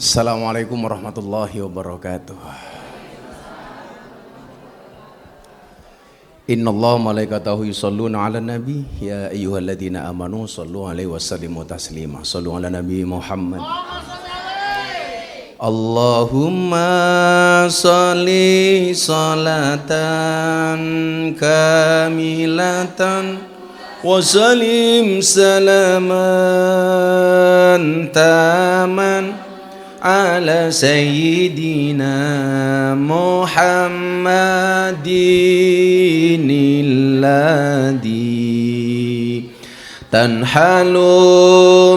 Assalamualaikum warahmatullahi wabarakatuh. Innallaha malaikatahu yusholluna 'alan nabi ya ayyuhalladzina amanu shollu 'alaihi wasallimu taslima. Shollu 'ala nabi Muhammad. Allahumma sholli sholatan kamilatan wa sallim salaman taman ala sayyidina Muhammadin alladhi tanhalu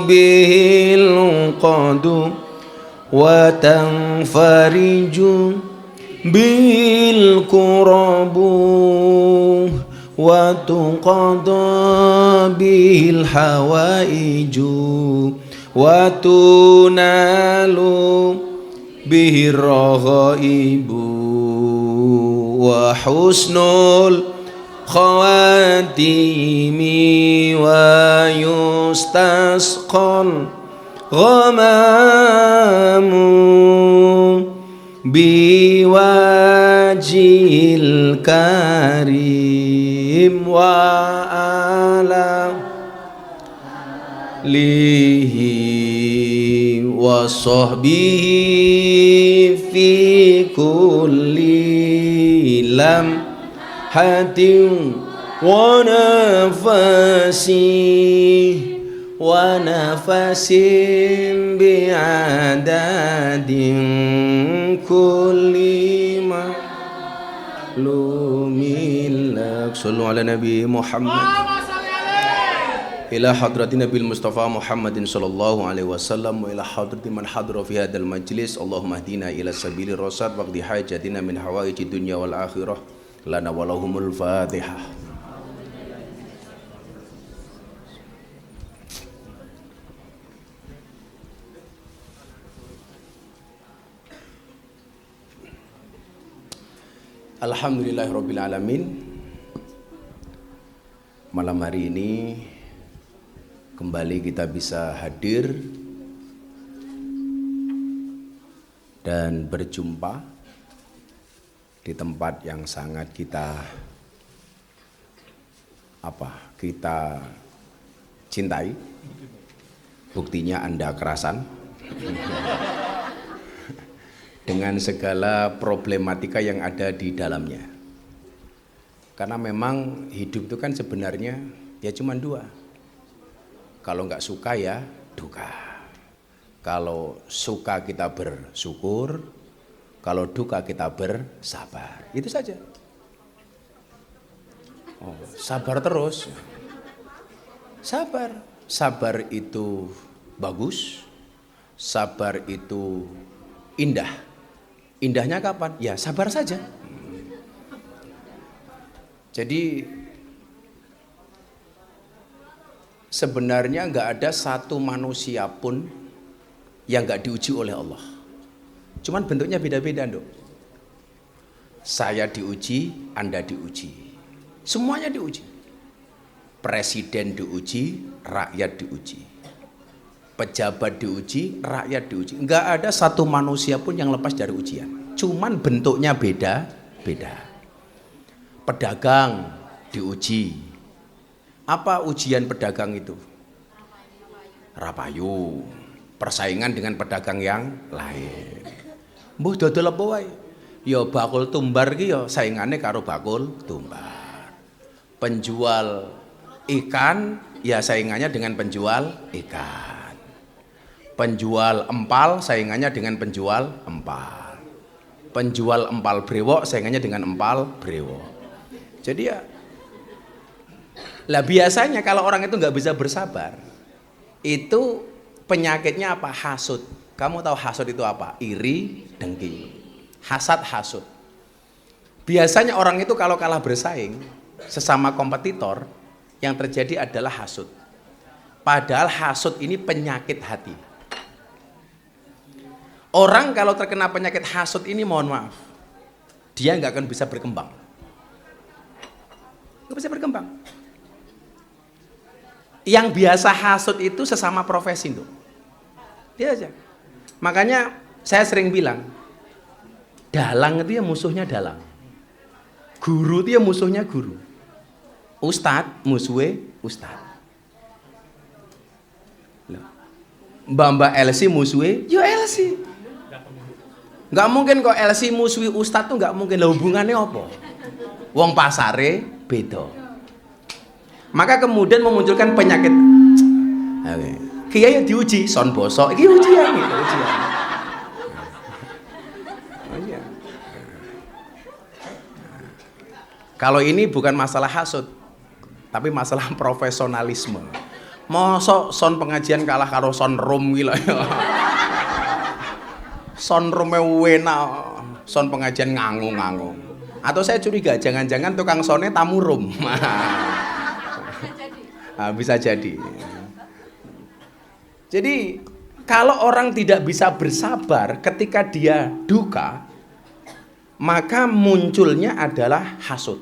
bihil qadu wa tanfariju bil kurabu wa tuqada bil hawaiju wa tunalu bihir raghaibu wa husnul khawatimi wa yustasqal ghamamu biwajil karim wa ala lihi wa sahbihi fi kulli lamhatin wa nafasi wa nafasin bi'adadin kulli ma'lumin lak. Sallu ala nabi Muhammad ila hadratin nabil mustafa Muhammadin sallallahu alaihi wasallam wa ila hadrati man hadra fi hadzal majlis. Allahumma hdina ila sabilir rasyad waqdi hajatina min hawaiji dunya wal akhirah lana walahumul fatihah. Alhamdulillahirabbil alamin. Malam hari ini kembali kita bisa hadir dan berjumpa di tempat yang sangat kita cintai. Buktinya Anda kerasan dengan segala problematika yang ada di dalamnya. Karena memang hidup itu kan sebenarnya ya cuma dua. Kalau nggak suka ya duka. Kalau suka kita bersyukur, kalau duka kita bersabar. Itu saja. Oh, sabar terus. Sabar. Sabar itu bagus. Sabar itu indah. Indahnya kapan? Ya sabar saja. Jadi sebenarnya nggak ada satu manusia pun yang nggak diuji oleh Allah. Cuman bentuknya beda-beda, Nduk. Saya diuji, Anda diuji. Semuanya diuji. Presiden diuji, rakyat diuji. Pejabat diuji, rakyat diuji. Nggak ada satu manusia pun yang lepas dari ujian. Cuman bentuknya beda-beda. Pedagang diuji. Apa ujian pedagang itu? Rapayu. Persaingan dengan pedagang yang lain. Mbuh dodol apa wae? Ya bakul tumbar ki ya saingane karo bakul tumbar. Penjual ikan ya saingannya dengan penjual ikan. Penjual empal saingannya dengan penjual empal. Penjual empal brewok saingannya dengan empal brewok. Jadi ya lah biasanya kalau orang itu nggak bisa bersabar, itu penyakitnya apa? Hasud. Kamu tahu hasud itu apa? Iri, dengki. Hasad, hasud. Biasanya orang itu kalau kalah bersaing sesama kompetitor, yang terjadi adalah hasud. Padahal hasud ini penyakit hati. Orang kalau terkena penyakit hasud ini, mohon maaf, dia nggak akan bisa berkembang. Nggak bisa berkembang. Yang biasa hasud itu sesama profesi tuh. Dia aja. Makanya saya sering bilang, dalang itu ya musuhnya dalang. Guru itu ya musuhnya guru. Ustadz musuhnya ustadz. Mbak Elsie musuhnya ya Elsie. Nggak mungkin kok Elsie musuhi ustadz tuh, nggak mungkin. Lah hubungannya apa? Wong pasare beda. Maka kemudian memunculkan penyakit. Kiai diuji son bosok, iki ujian gitu, ujian. Oh iya. Kalau ini bukan masalah hasud, tapi masalah profesionalisme. Mosok son pengajian kalah karo son rum gila ya. Son rume wena, son pengajian ngangung-ngangung. Atau saya curiga jangan-jangan tukang sonnya tamu rum. Nah, bisa jadi. Jadi kalau orang tidak bisa bersabar ketika dia duka, maka munculnya adalah hasud.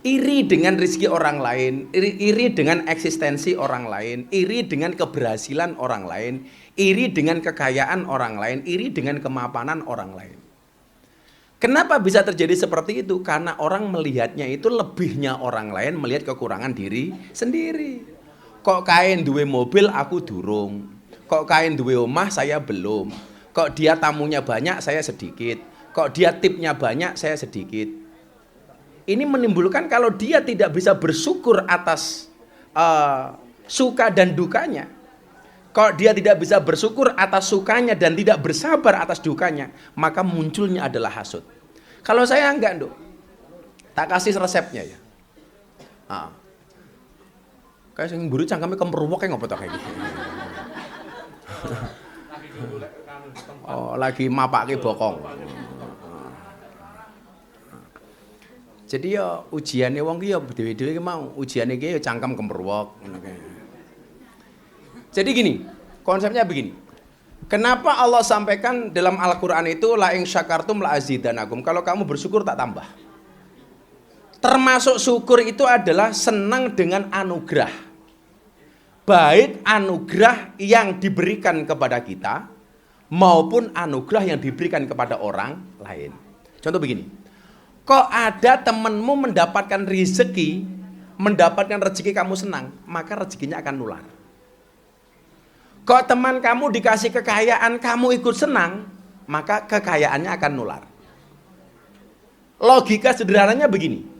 Iri dengan rezeki orang lain, iri dengan eksistensi orang lain, iri dengan keberhasilan orang lain, iri dengan kekayaan orang lain, iri dengan kemapanan orang lain. Kenapa bisa terjadi seperti itu? Karena orang melihatnya itu lebihnya orang lain melihat kekurangan diri sendiri. Kok kain duwe mobil aku durung, kok kain duwe omah saya belum, kok dia tamunya banyak saya sedikit, kok dia tipnya banyak saya sedikit. Ini menimbulkan kalau dia tidak bisa bersyukur atas suka dan dukanya, kok dia tidak bisa bersyukur atas sukanya dan tidak bersabar atas dukanya, maka munculnya adalah hasud. Kalau saya enggak, Nduk, tak kasih resepnya ya. Kayak sing mburi cangkeme kemruwek kayak ngopo to kayak iki. Oh, lagi mapake bokong. Jadi ya ujiane wong ki ya dhewe-dhewe ki mau, ujiane ki ya cangkem kemruwek ngono kae. Jadi gini, konsepnya begini. Kenapa Allah sampaikan dalam Al-Qur'an itu la in syakartum la azidanakum. Kalau kamu bersyukur tak tambah. Termasuk syukur itu adalah senang dengan anugerah. Baik anugerah yang diberikan kepada kita maupun anugerah yang diberikan kepada orang lain. Contoh begini. Kok ada temanmu mendapatkan rezeki, mendapatkan rezeki kamu senang, maka rezekinya akan nular. Kok teman kamu dikasih kekayaan, kamu ikut senang, maka kekayaannya akan nular. Logika sederhananya begini.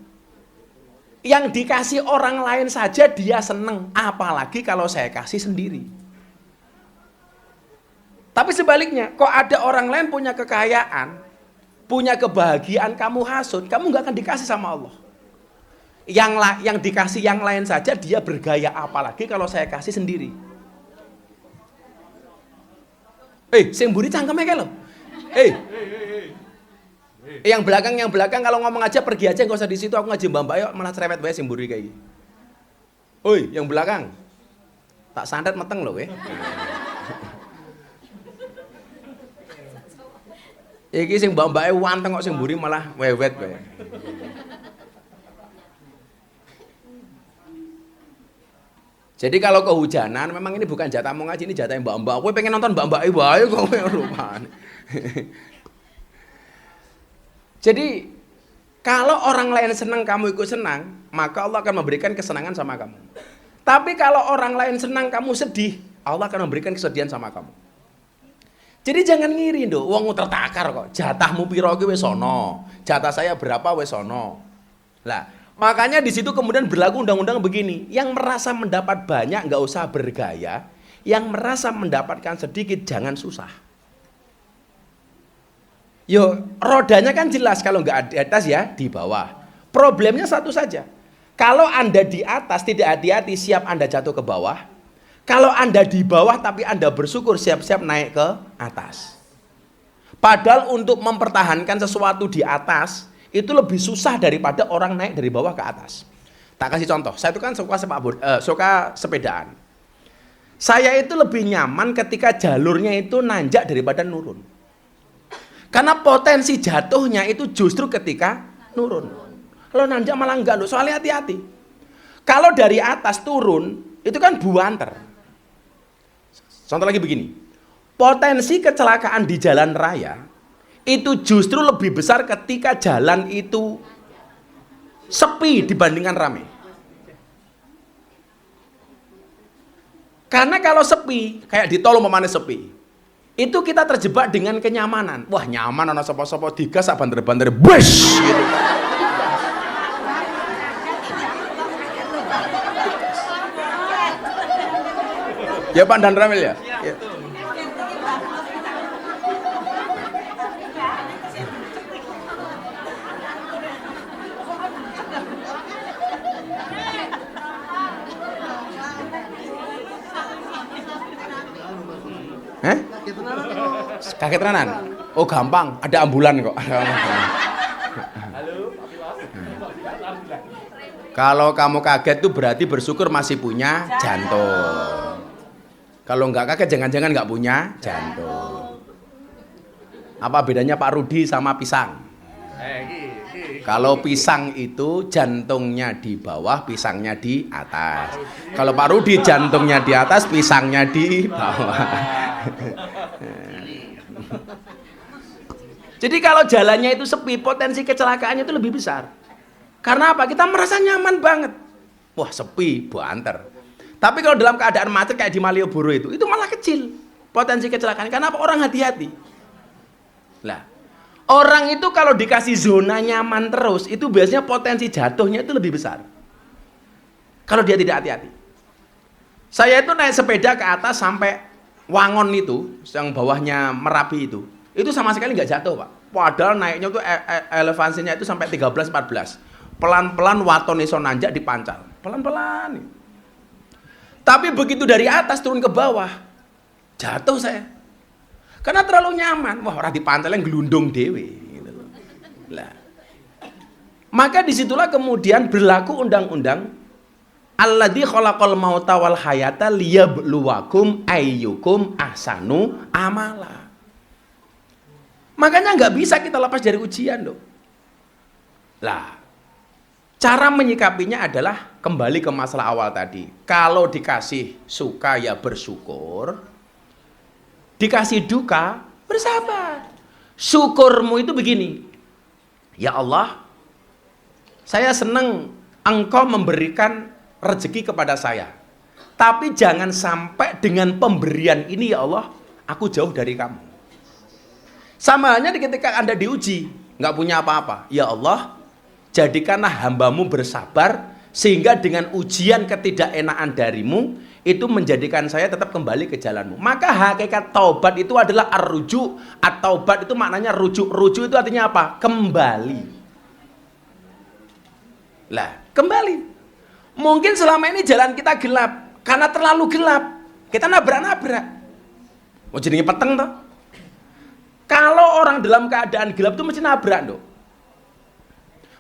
Yang dikasih orang lain saja dia seneng, apalagi kalau saya kasih sendiri. Tapi sebaliknya, kok ada orang lain punya kekayaan, punya kebahagiaan, kamu hasud, kamu nggak akan dikasih sama Allah. Yang dikasih yang lain saja dia bergaya, apalagi kalau saya kasih sendiri. Sing mburi cangkeme kae lho. Yang belakang kalau ngomong aja pergi aja, nggak usah di situ, aku ngaji mbak yuk malah cerewet wae sing mburi kayak gini. Yang belakang tak santet meteng loh Iki sing mbak wanteng kok sing mburi malah wewet wae. Jadi kalau kehujanan memang ini bukan jatah mau ngaji, ini jatah mbak-mbak. Kowe pengen nonton mbak-mbak wae kok rupane. Jadi kalau orang lain senang kamu ikut senang, maka Allah akan memberikan kesenangan sama kamu. Tapi kalau orang lain senang kamu sedih, Allah akan memberikan kesedihan sama kamu. Jadi jangan ngiri nduk, wong tertakar kok. Jatahmu piro ki wis ana, jatah saya berapa wis ana. Lah, makanya di situ kemudian berlaku undang-undang begini, yang merasa mendapat banyak enggak usah bergaya, yang merasa mendapatkan sedikit jangan susah. Yo, rodanya kan jelas, kalau nggak di atas ya di bawah. Problemnya satu saja. Kalau Anda di atas tidak hati-hati, siap Anda jatuh ke bawah. Kalau Anda di bawah tapi Anda bersyukur, siap-siap naik ke atas. Padahal untuk mempertahankan sesuatu di atas itu lebih susah daripada orang naik dari bawah ke atas. Tak kasih contoh, saya itu kan suka sepedaan. Saya itu lebih nyaman ketika jalurnya itu nanjak daripada nurun. Karena potensi jatuhnya itu justru ketika nurun. Kalau nanjak malah enggak loh, soalnya hati-hati. Kalau dari atas turun, itu kan buanter. Contoh lagi begini. Potensi kecelakaan di jalan raya itu justru lebih besar ketika jalan itu sepi dibandingkan ramai. Karena kalau sepi, kayak di tol umpamanya sepi, itu kita terjebak dengan kenyamanan. Wah, nyaman ana sapa-sapa digas sak banter-banter bus gitu. Ya Pak Dan Ramil ya? Ya. Kaget tenanan? Oh gampang, ada ambulan kok. Kalau kamu kaget tuh berarti bersyukur masih punya jantung. Kalau nggak kaget jangan-jangan nggak punya jantung. Apa bedanya Pak Rudi sama pisang? Kalau pisang itu jantungnya di bawah, pisangnya di atas. Kalau Pak Rudi jantungnya di atas, pisangnya di bawah. Jadi kalau jalannya itu sepi, potensi kecelakaannya itu lebih besar. Karena apa? Kita merasa nyaman banget. Wah sepi, banter. Tapi kalau dalam keadaan macet kayak di Malioboro itu malah kecil potensi kecelakaan. Karena apa? Orang hati-hati. Lah, orang itu kalau dikasih zona nyaman terus, itu biasanya potensi jatuhnya itu lebih besar. Kalau dia tidak hati-hati. Saya itu naik sepeda ke atas sampai Wangon itu, yang bawahnya Merapi itu sama sekali nggak jatuh Pak. Padahal naiknya tuh elevasinya itu sampai 13-14. Pelan-pelan waton iso nanjak dipancal. Pelan-pelan. Tapi begitu dari atas turun ke bawah, jatuh saya. Karena terlalu nyaman. Wah, orang dipancal yang gelundung dewe. Gitu. Lah. Maka disitulah kemudian berlaku undang-undang alladzi khalaqal mauta wal hayata liyabluwakum ayyukum ahsanu amala. Makanya nggak bisa kita lepas dari ujian loh. Lah, cara menyikapinya adalah kembali ke masalah awal tadi. Kalau dikasih suka ya bersyukur, dikasih duka bersabar. Syukurmu itu begini, ya Allah, saya senang Engkau memberikan rezeki kepada saya, tapi jangan sampai dengan pemberian ini ya Allah aku jauh dari kamu. Sama halnya ketika Anda diuji nggak punya apa-apa, ya Allah jadikanlah hambamu bersabar sehingga dengan ujian ketidakenaan darimu itu menjadikan saya tetap kembali ke jalanmu. Maka hakikat taubat itu adalah ar-ruju. At-taubat itu maknanya rujuk. Rujuk itu artinya apa? Kembali. Lah, kembali. Mungkin selama ini jalan kita gelap, karena terlalu gelap kita nabrak-nabrak. Mau jadi peteng toh? Kalau orang dalam keadaan gelap itu mesti nabrak dong.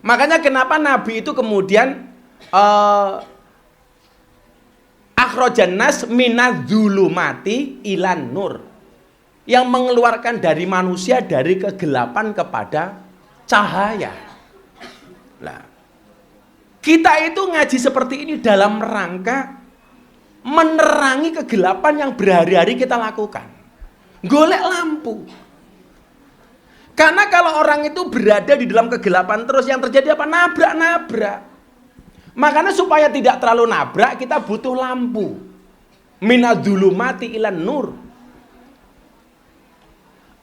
Makanya kenapa Nabi itu kemudian akhrajan nas minadz-dzulumati ilan nur, yang mengeluarkan dari manusia dari kegelapan kepada cahaya. Lah, kita itu ngaji seperti ini dalam rangka menerangi kegelapan yang berhari-hari kita lakukan. Golek lampu. Karena kalau orang itu berada di dalam kegelapan terus, yang terjadi apa? Nabrak-nabrak. Makanya supaya tidak terlalu nabrak, kita butuh lampu. Minadz-dzulumati ilan nur.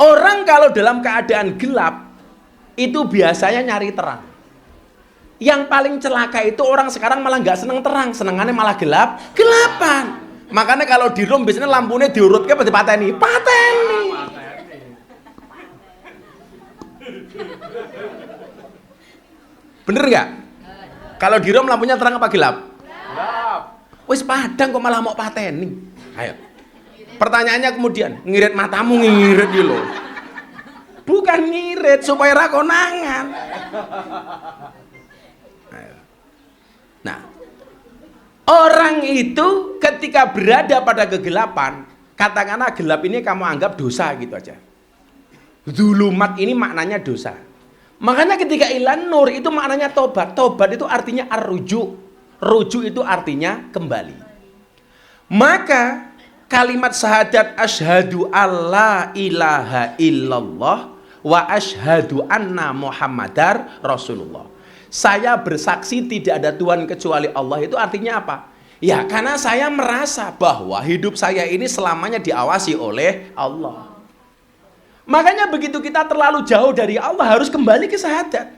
Orang kalau dalam keadaan gelap itu biasanya nyari terang. Yang paling celaka itu orang sekarang malah nggak seneng terang, senengannya malah gelapan. Makanya kalau di room biasanya lampunya diurutke apa dipateni? Pateni. Bener nggak? Kalau di room lampunya terang apa gelap? Gelap. Wis padang kok malah mau pateni. Ayo. Pertanyaannya kemudian, ngirit matamu ngirit gitu loh. Bukan ngirit supaya ra konangan. Nah, orang itu ketika berada pada kegelapan, katakanlah gelap ini kamu anggap dosa gitu aja. Dzulumat ini maknanya dosa. Makanya ketika ilan nur itu maknanya tobat. Tobat itu artinya ar-rujuk. Rujuk itu artinya kembali. Maka kalimat syahadat asyhadu alla ilaha illallah wa asyhadu anna muhammadar rasulullah. Saya bersaksi tidak ada Tuhan kecuali Allah, itu artinya apa? Ya karena saya merasa bahwa hidup saya ini selamanya diawasi oleh Allah. Makanya begitu kita terlalu jauh dari Allah harus kembali ke syahadat.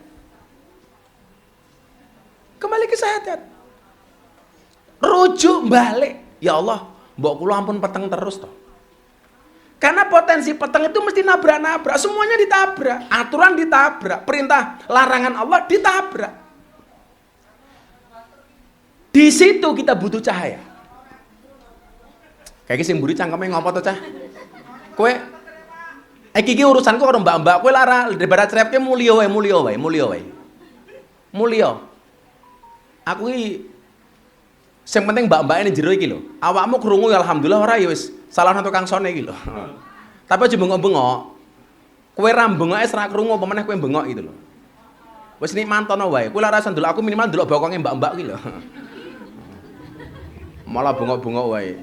Kembali ke syahadat. Rujuk balik. Ya Allah, mbok kula ampun peteng terus toh. Karena potensi peteng itu mesti nabrak-nabrak, semuanya ditabrak, aturan ditabrak, perintah larangan Allah ditabrak. Di situ kita butuh cahaya. Kayak sing mburi cangkeme ngopo to, Cah? Kowe iki urusanku karo mbak-mbak, kowe lara daripada cerepke mulya wae. Mulya. Aku iki sing penting mbak-mbak ini jero iki lho. Awakmu krungu ya alhamdulillah ora ya wis salah satu kang sone iki lho. Tapi aja bengok-bengok. Kowe ra bengok wis ra krungu apa meneh kowe bengok gitu lho. Wis nikmatono wae. Kowe lara ndelok aku minimal ndelok bokonge mbak-mbak iki lho. Malah bengok-bengok wae.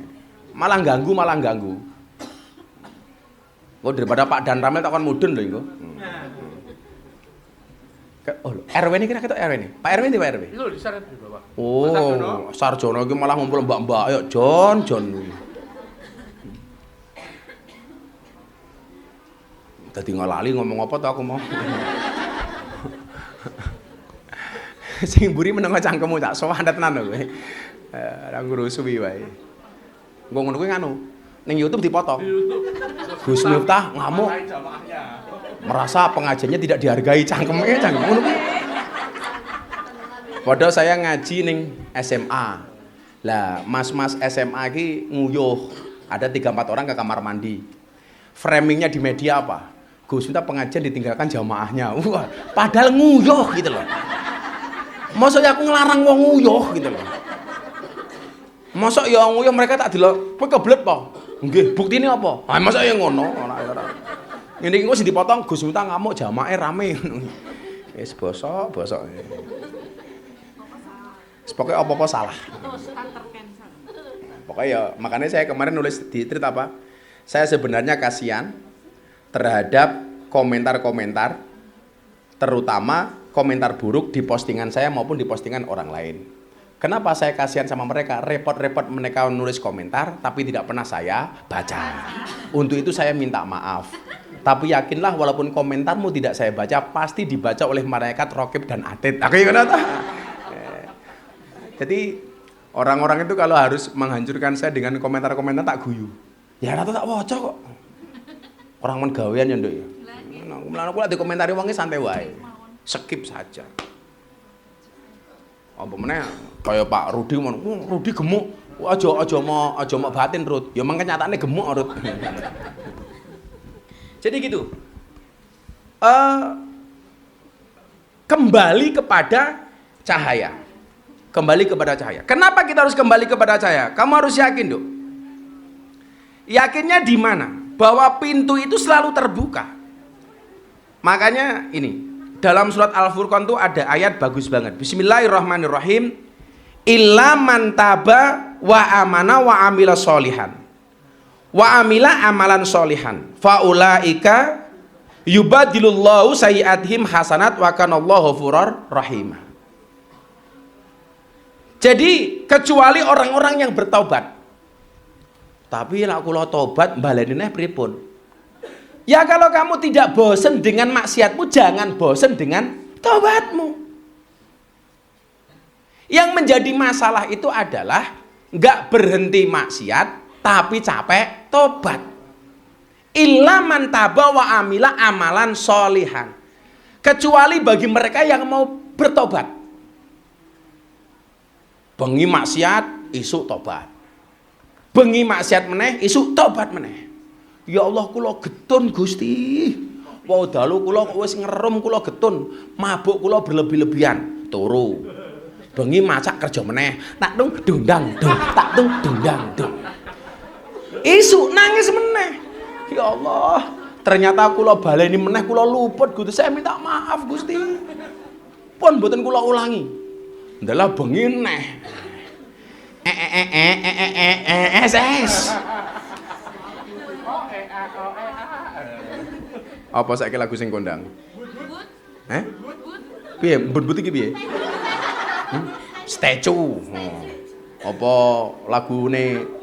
Malah ganggu. Kok daripada Pak Dan Ramil takon mudun lho engko. Oh, RW ini kira-kira RW ini. Pak RW ini Pak RW. Itu di sana di bawah. Oh, Sarjono iki malah ngumpul mbak-mbak. Ayo John. Dadi ngalali ngomong apa tuh aku mau. Sing mburi menengo cangkemmu tak sowan tenan kowe. Ora ngrusuhi wae. Engko ngono kuwi nganu. Ning YouTube dipotong. Gus Miftah ngamuk. Merasa pengajiannya tidak dihargai, cangkemnya ngono kuwi. Padahal saya ngaji ning SMA. Lah, mas-mas SMA iki nguyuh. Ada 3-4 orang ke kamar mandi. Framingnya di media apa? Gus Miftah pengajian ditinggalkan jamaahnya. Wah, padahal nguyuh gitu loh. Masa aku ngelarang wong nguyuh gitu loh. Masa ya nguyuh mereka tak delok, kowe kebelet po? Nggih, buktine apa? Ah, masa ya ngono, ora. Ngene iki wis dipotong Gus Miftah ngamuk jamaah rame. Wis bosok. Pokoke apa-apa salah. Pokoknya ya, makanya saya kemarin nulis di tweet apa? Saya sebenarnya kasihan terhadap komentar-komentar, terutama komentar buruk di postingan saya maupun di postingan orang lain. Kenapa saya kasihan sama mereka? Repot-repot mereka nulis komentar, tapi tidak pernah saya baca. Untuk itu saya minta maaf. Tapi yakinlah walaupun komentarmu tidak saya baca, pasti dibaca oleh malaikat Raqib dan Atid. Aku yang tahu. Jadi orang-orang itu kalau harus menghancurkan saya dengan komentar-komentar tak guyu. Ya rata tak waca kok. Orang men gawean ya nduk ya. Mulane aku lek dikomentari wong santai wae. Skip saja. Apa meneh kaya Pak Rudi ngono. Rudi gemuk. Aja mau batin Rud. Ya mengke nyatane gemuk Rud. Jadi gitu. Kembali kepada cahaya. Kembali kepada cahaya. Kenapa kita harus kembali kepada cahaya? Kamu harus yakin, Dok. Yakinnya di mana? Bahwa pintu itu selalu terbuka. Makanya ini, dalam surat Al-Furqan itu ada ayat bagus banget. Bismillahirrahmanirrahim. Illa man taba wa amana wa amila sholihan. Wa amila amalan sholihan. Faulaika yubadilullahu sayyi'atihim hasanat wa kanallahu ghafurur rahim. Jadi kecuali orang-orang yang bertaubat. Tapi nek kula tobat baleni neh pripun? Ya kalau kamu tidak bosan dengan maksiatmu, jangan bosan dengan taubatmu. Yang menjadi masalah itu adalah enggak berhenti maksiat tapi capek tobat. Illa man taba wa amila amalan sholihan. Kecuali bagi mereka yang mau bertobat. Bengi maksiat, isuk tobat. Bengi maksiat meneh, isuk tobat meneh. Ya Allah, kula getun Gusti. Wau dalu kula wis ngerum kula getun, mabuk kula berlebih-lebihan, turu. Bengi masak kerja meneh, tak tung dundang dung, tak tung dundang dung. Isuk nangis meneh. Ya Allah, ternyata kula baleni meneh kula luput Gusti. Saya minta maaf Gusti. Pun mboten kula ulangi. Ndalah bengi neh. SS. Apa saiki lagu sing kondang? Piye? But iki piye? Statue. Apa lagune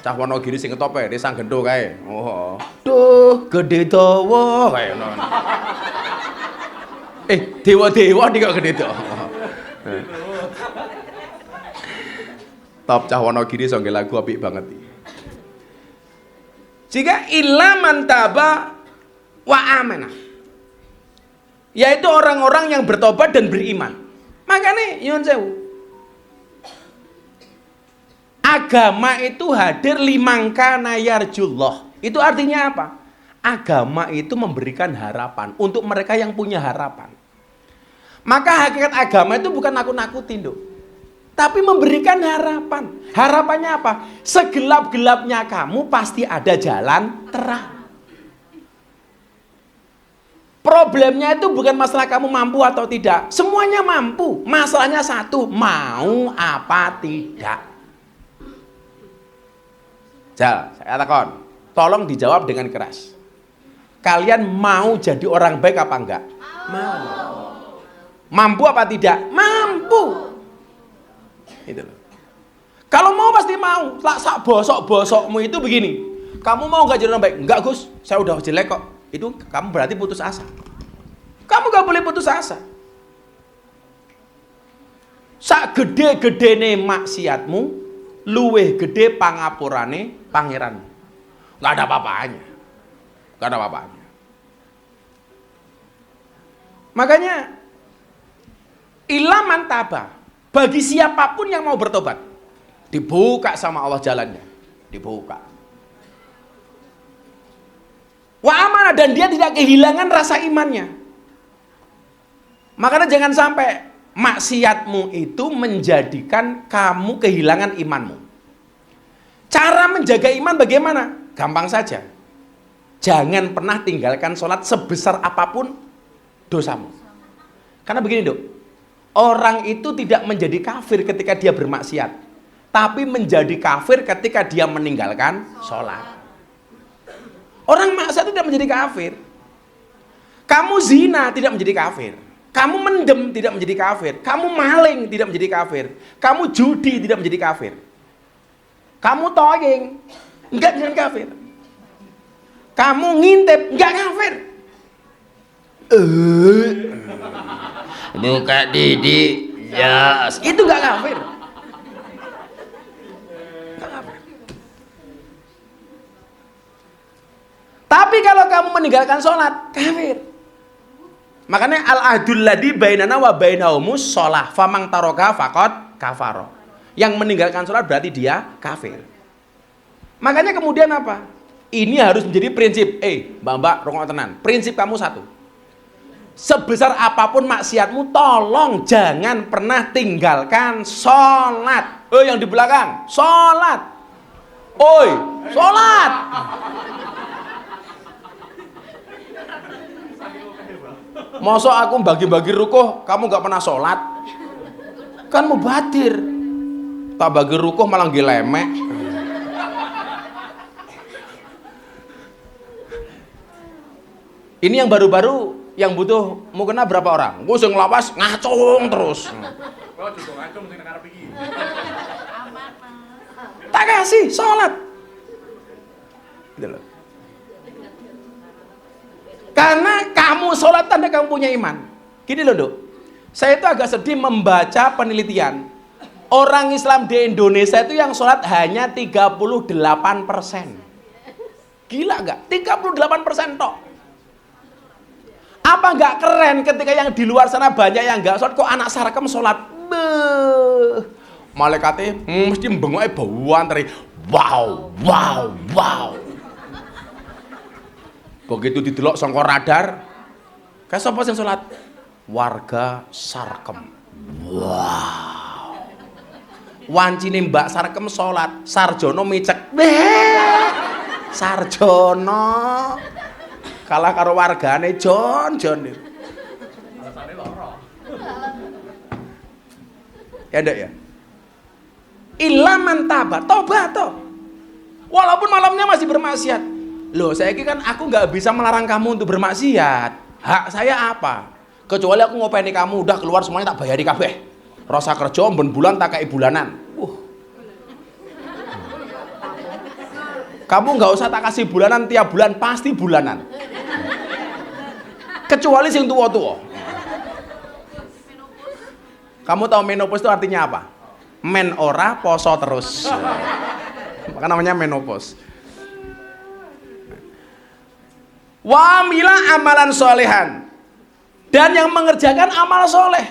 Cah Wonogiri sing ketope, Sang Gendho kae. Oh. Duh, gedhe dawa kae ngono. Dewa-dewa iki kok gedhe dawa. Top Cah Wonogiri iso nggih lagu apik banget iki. Jika ilaman taba wa amana, yaitu orang-orang yang bertobat dan beriman. Makanya nyuwun sewu, agama itu hadir limangka nayarjullah. Itu artinya apa? Agama itu memberikan harapan untuk mereka yang punya harapan. Maka hakikat agama itu bukan nakut-nakutin, Dok, tapi memberikan harapan. Harapannya apa? Segelap-gelapnya kamu pasti ada jalan terang. Problemnya itu bukan masalah kamu mampu atau tidak. Semuanya mampu. Masalahnya satu, mau apa tidak. Saya katakan, tolong dijawab dengan keras. Kalian mau jadi orang baik apa enggak? Mau. Mampu apa tidak? Mampu. Itu loh. Kalau mau pasti mau. Sak bosok-bosokmu itu begini. Kamu mau enggak jadi orang baik? Enggak, Gus. Saya udah jelek kok. Itu kamu berarti putus asa. Kamu gak boleh putus asa. Sak gede-gedene maksiatmu, luweh gede pangapurane pangeranmu. Gak ada apa-apanya. Gak ada apa-apanya. Makanya ilaman taba, bagi siapapun yang mau bertobat, dibuka sama Allah jalannya. Dibuka. Wa amanah, dan dia tidak kehilangan rasa imannya. Makanya jangan sampai maksiatmu itu menjadikan kamu kehilangan imanmu. Cara menjaga iman bagaimana? Gampang saja. Jangan pernah tinggalkan sholat sebesar apapun dosamu. Karena begini, Dok, orang itu tidak menjadi kafir ketika dia bermaksiat, tapi menjadi kafir ketika dia meninggalkan sholat. Orang maksiat tidak menjadi kafir. Kamu zina tidak menjadi kafir. Kamu mendem tidak menjadi kafir. Kamu maling tidak menjadi kafir. Kamu judi tidak menjadi kafir. Kamu toying enggak jadi kafir. Kamu ngintip enggak kafir. Buka Didi, ya, itu enggak kafir. Tapi kalau kamu meninggalkan sholat, kafir. Makanya al-ahdul ladzi bainana wa bainahumus sholah, famang taroka faqad kafaro. Yang meninggalkan sholat berarti dia kafir. Makanya kemudian apa? Ini harus menjadi prinsip. Mbak-mbak, rungok tenan. Prinsip kamu satu. Sebesar apapun maksiatmu, tolong jangan pernah tinggalkan sholat. Yang di belakang, sholat. Sholat. Masa aku bagi-bagi rukuh, kamu gak pernah sholat? Kan mubadir. Tak bagi rukuh malah ngelemek. Ini yang baru-baru, yang butuh mukena berapa orang? Gue sing ngelawas ngacung terus. Tak kasih sholat. Gitu loh. Karena kamu sholat tanda kamu punya iman. Gini loh, Dok, saya itu agak sedih membaca penelitian. Orang Islam di Indonesia itu yang sholat hanya 38%. Gila gak? 38% tok. Apa gak keren ketika yang di luar sana banyak yang gak sholat, kok anak sarkem sholat? Malaikatnya mesti bengoknya bauan tadi. Wow. Begitu didelok sangka radar, kayak sapa sing salat? Warga Sarkem. Wow. Wancine Mbak Sarkem salat, Sarjono micek. Sarjono kalah karo wargane Jon. Alasane lara. Ya ndak ya? Ilaman taba, tobat toh. Walaupun malamnya masih bermaksiat. Loh, saya kan aku nggak bisa melarang kamu untuk bermaksiat. Hak saya apa? Kecuali aku ngopeni kamu udah keluar semuanya tak bayari kabeh. Rasa kerja ben bulan tak kayak bulanan. Kamu nggak usah tak kasih bulanan tiap bulan, pasti bulanan. Kecuali sing tua-tua. Kamu tahu menopause itu artinya apa? Men ora poso terus. Maka namanya menopause. Wa amila amalan solehan, dan yang mengerjakan amal soleh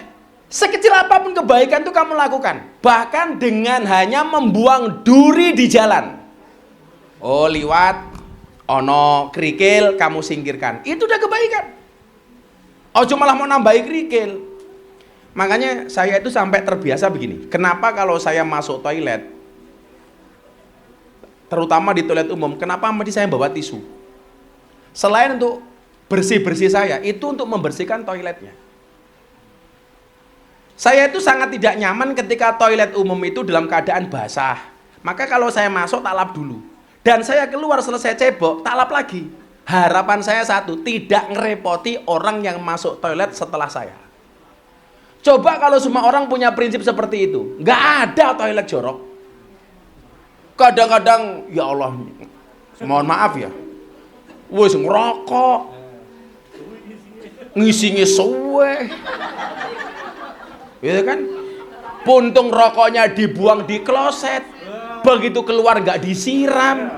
sekecil apapun kebaikan itu kamu lakukan, bahkan dengan hanya membuang duri di jalan. Oh, liwat ono kerikil kamu singkirkan, itu udah kebaikan. Ojo malah mau nambahi kerikil. Makanya saya itu sampai terbiasa begini, kenapa kalau saya masuk toilet, terutama di toilet umum, kenapa mesti saya bawa tisu? Selain untuk bersih-bersih saya, itu untuk membersihkan toiletnya. Saya itu sangat tidak nyaman ketika toilet umum itu dalam keadaan basah. Maka kalau saya masuk tak lap dulu. Dan saya keluar selesai cebok, tak lap lagi. Harapan saya satu, tidak ngerepoti orang yang masuk toilet setelah saya. Coba kalau semua orang punya prinsip seperti itu, nggak ada toilet jorok. Kadang-kadang, ya Allah, mohon maaf ya, wis ngerokok, ngisi suwe, gitu kan? Puntung rokoknya dibuang di kloset, begitu keluar nggak disiram,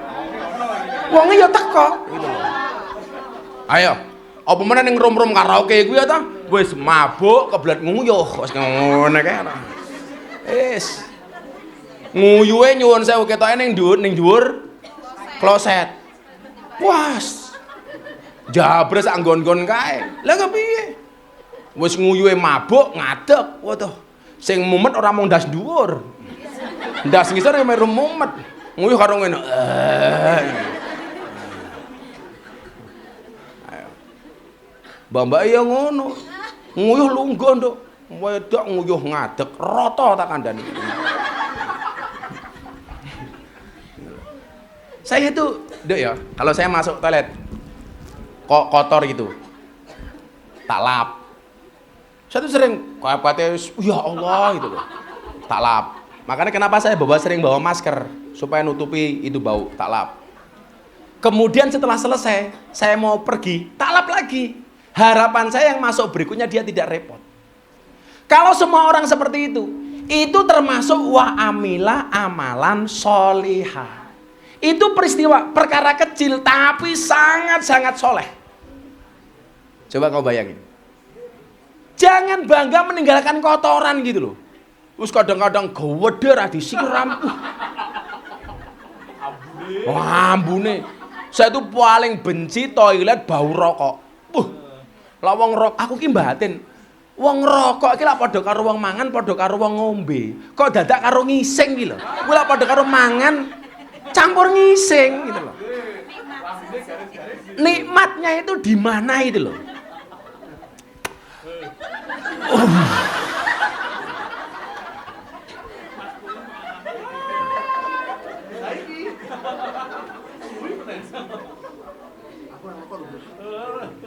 wongnya ya teko. Gitu. Ayo, apa mana yang rom-rom karaoke gue ya ta? Wis mabuk kebelet nguyuh, wis ngono kae. Wis nguyuhe nyuwun sewu ketoke ning dhuwur kloset. Puas. Jabres sak nggon-nggon kae. Lah kepiye? Wis nguyuhe mabuk ngadeg. Waduh. Sing mumet ora mung ndas dhuwur. Ndas ngisor ya meru mumet. Nguyuh karo ngene. Mbak-mbak ya ngono. Nguyuh lungguh nduk. Wedok nguyuh ngadeg rata tak kandhani. Saya itu, Dok ya, kalau saya masuk toilet kok kotor gitu, tak lap. Saya tuh sering ya Allah gitu loh, tak lap. Makanya kenapa saya sering bawa masker supaya nutupi itu bau, tak lap. Kemudian setelah selesai, saya mau pergi, tak lap lagi. Harapan saya yang masuk berikutnya dia tidak repot. Kalau semua orang seperti itu termasuk wa amila amalan solihah. Itu peristiwa, perkara kecil tapi sangat-sangat soleh. Coba kau bayangin. Jangan bangga meninggalkan kotoran gitu loh. Terus kadang-kadang gaweder disiram. Wah, ambune. Saya tuh paling benci toilet bau rokok. Lah wong rokok, aku ki mbatin. Wong rokok iki lak padha karo wong mangan, padha karo wong ngombe. Kok dadak karo ngising iki lho. Kuwi lak padha karo mangan campur ngising gitu loh. Nikmatnya itu di mana itu loh.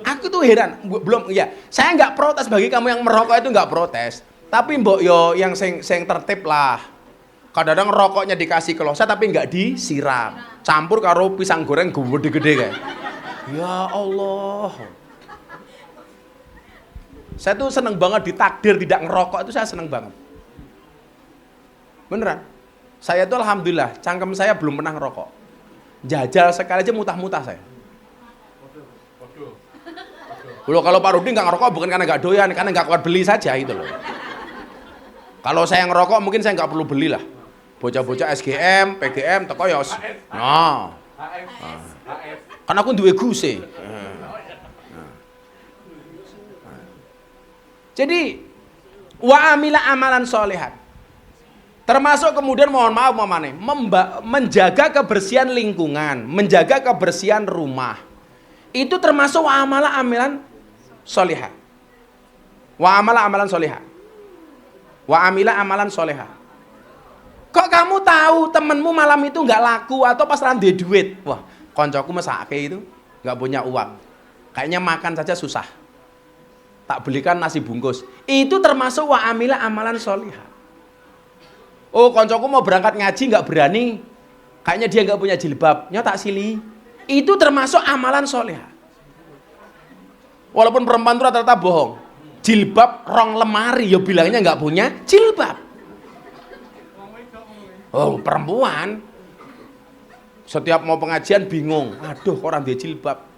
Aku tuh heran, belum ya. Saya nggak protes bagi kamu yang merokok itu nggak protes. Tapi mbok yo yang sing tertib lah. Kadang-kadang rokoknya dikasih kloset tapi nggak disiram, campur karo pisang goreng gede-gede kayak. Ya Allah. Saya tuh seneng banget ditakdir tidak ngerokok, itu saya seneng banget. Beneran. Saya tuh alhamdulillah, cangkem saya belum pernah ngerokok. Jajal sekali aja mutah-mutah saya. Loh, kalau Pak Rudi nggak ngerokok bukan karena nggak doyan, karena nggak kuat beli saja itu loh. Kalau saya ngerokok mungkin saya nggak perlu beli lah. Bocah-bocah SGM, PGM, teko yos. Nah. Karena aku duwe guse. Jadi wa amila amalan solehan. Termasuk kemudian mohon maaf mamane, menjaga kebersihan lingkungan, menjaga kebersihan rumah. Itu termasuk wa amala amalan solihah. Wa amala amalan solihah. Wa amila amalan solihah. Kok kamu tahu temenmu malam itu nggak laku atau pas rande duit? Wah, koncoku mesake itu nggak punya uang. Kayaknya makan saja susah. Tak belikan nasi bungkus. Itu termasuk wa amila amalan sholihah. Oh, koncoku mau berangkat ngaji nggak berani. Kayaknya dia nggak punya jilbab. Tak sili. Itu termasuk amalan sholihah. Walaupun perempuan itu rata-rata bohong. Jilbab rong lemari, ya bilangnya nggak punya jilbab. Oh, perempuan setiap mau pengajian bingung. Aduh, orang dia jilbab.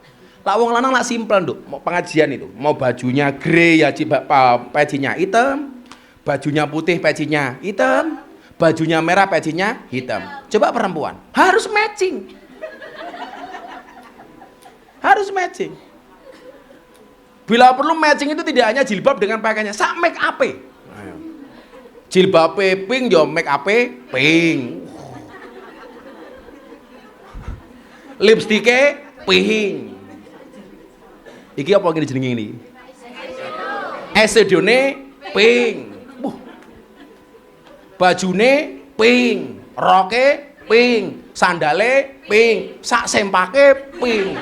Lah wong lanang nak simpel, Nduk. Mau pengajian itu, mau bajunya grey ya pecinya hitam, bajunya putih pecinya hitam, bajunya merah pecinya hitam. Coba perempuan, harus matching. Harus matching. Bila perlu matching itu tidak hanya jilbab dengan pakaiannya, sak make up. Jilbab pink yo make up pink. Lipstike pink. Iki apa ngene jenenge ini? Esedone pink. Bajune pink, roke pink, sandale pink, sak sempake pink.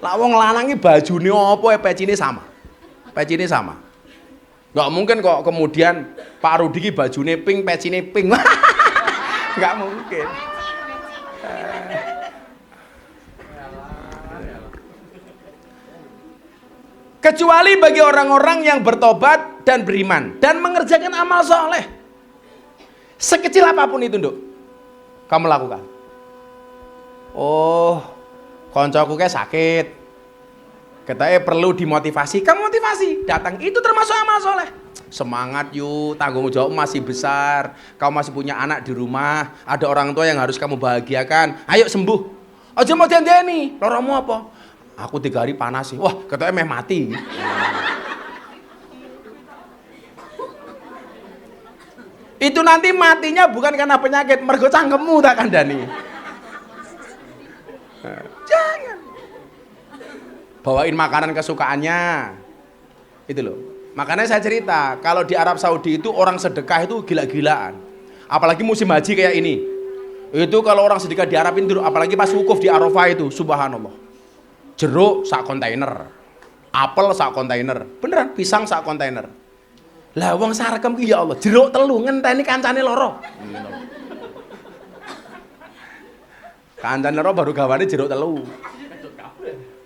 Lah wong lanang iki bajune apa pecine sama. Pecine sama. Enggak mungkin kok kemudian Pak Rudi iki bajune pink, pecine pink. Enggak mungkin. Kecuali bagi orang-orang yang bertobat dan beriman dan mengerjakan amal soleh, sekecil apapun itu, Nduk, kamu lakukan. Oh, koncoku kayak sakit, katanya perlu dimotivasi, kamu motivasi, datang, itu termasuk amal soleh. Semangat yuk, tanggung jawab masih besar, kamu masih punya anak di rumah, ada orang tua yang harus kamu bahagiakan, ayo sembuh. Aja mau diandani, loromu apa? Aku 3 hari panas sih. Wah, katanya meh mati. Itu nanti matinya bukan karena penyakit, mergo cangkemmu tak kandhani. Jangan. Bawain makanan kesukaannya. Itu loh. Makanya saya cerita, kalau di Arab Saudi itu orang sedekah itu gila-gilaan. Apalagi musim haji kayak ini. Itu kalau orang sedekah di Arab itu, apalagi pas wukuf di Arafah itu, subhanallah. Jeruk sak kontainer, apel sak kontainer, beneran pisang sak kontainer. Lah wong sarekem ki ya Allah, jeruk telu ngenteni kancane loro. Kancane loro baru gawane jeruk telu.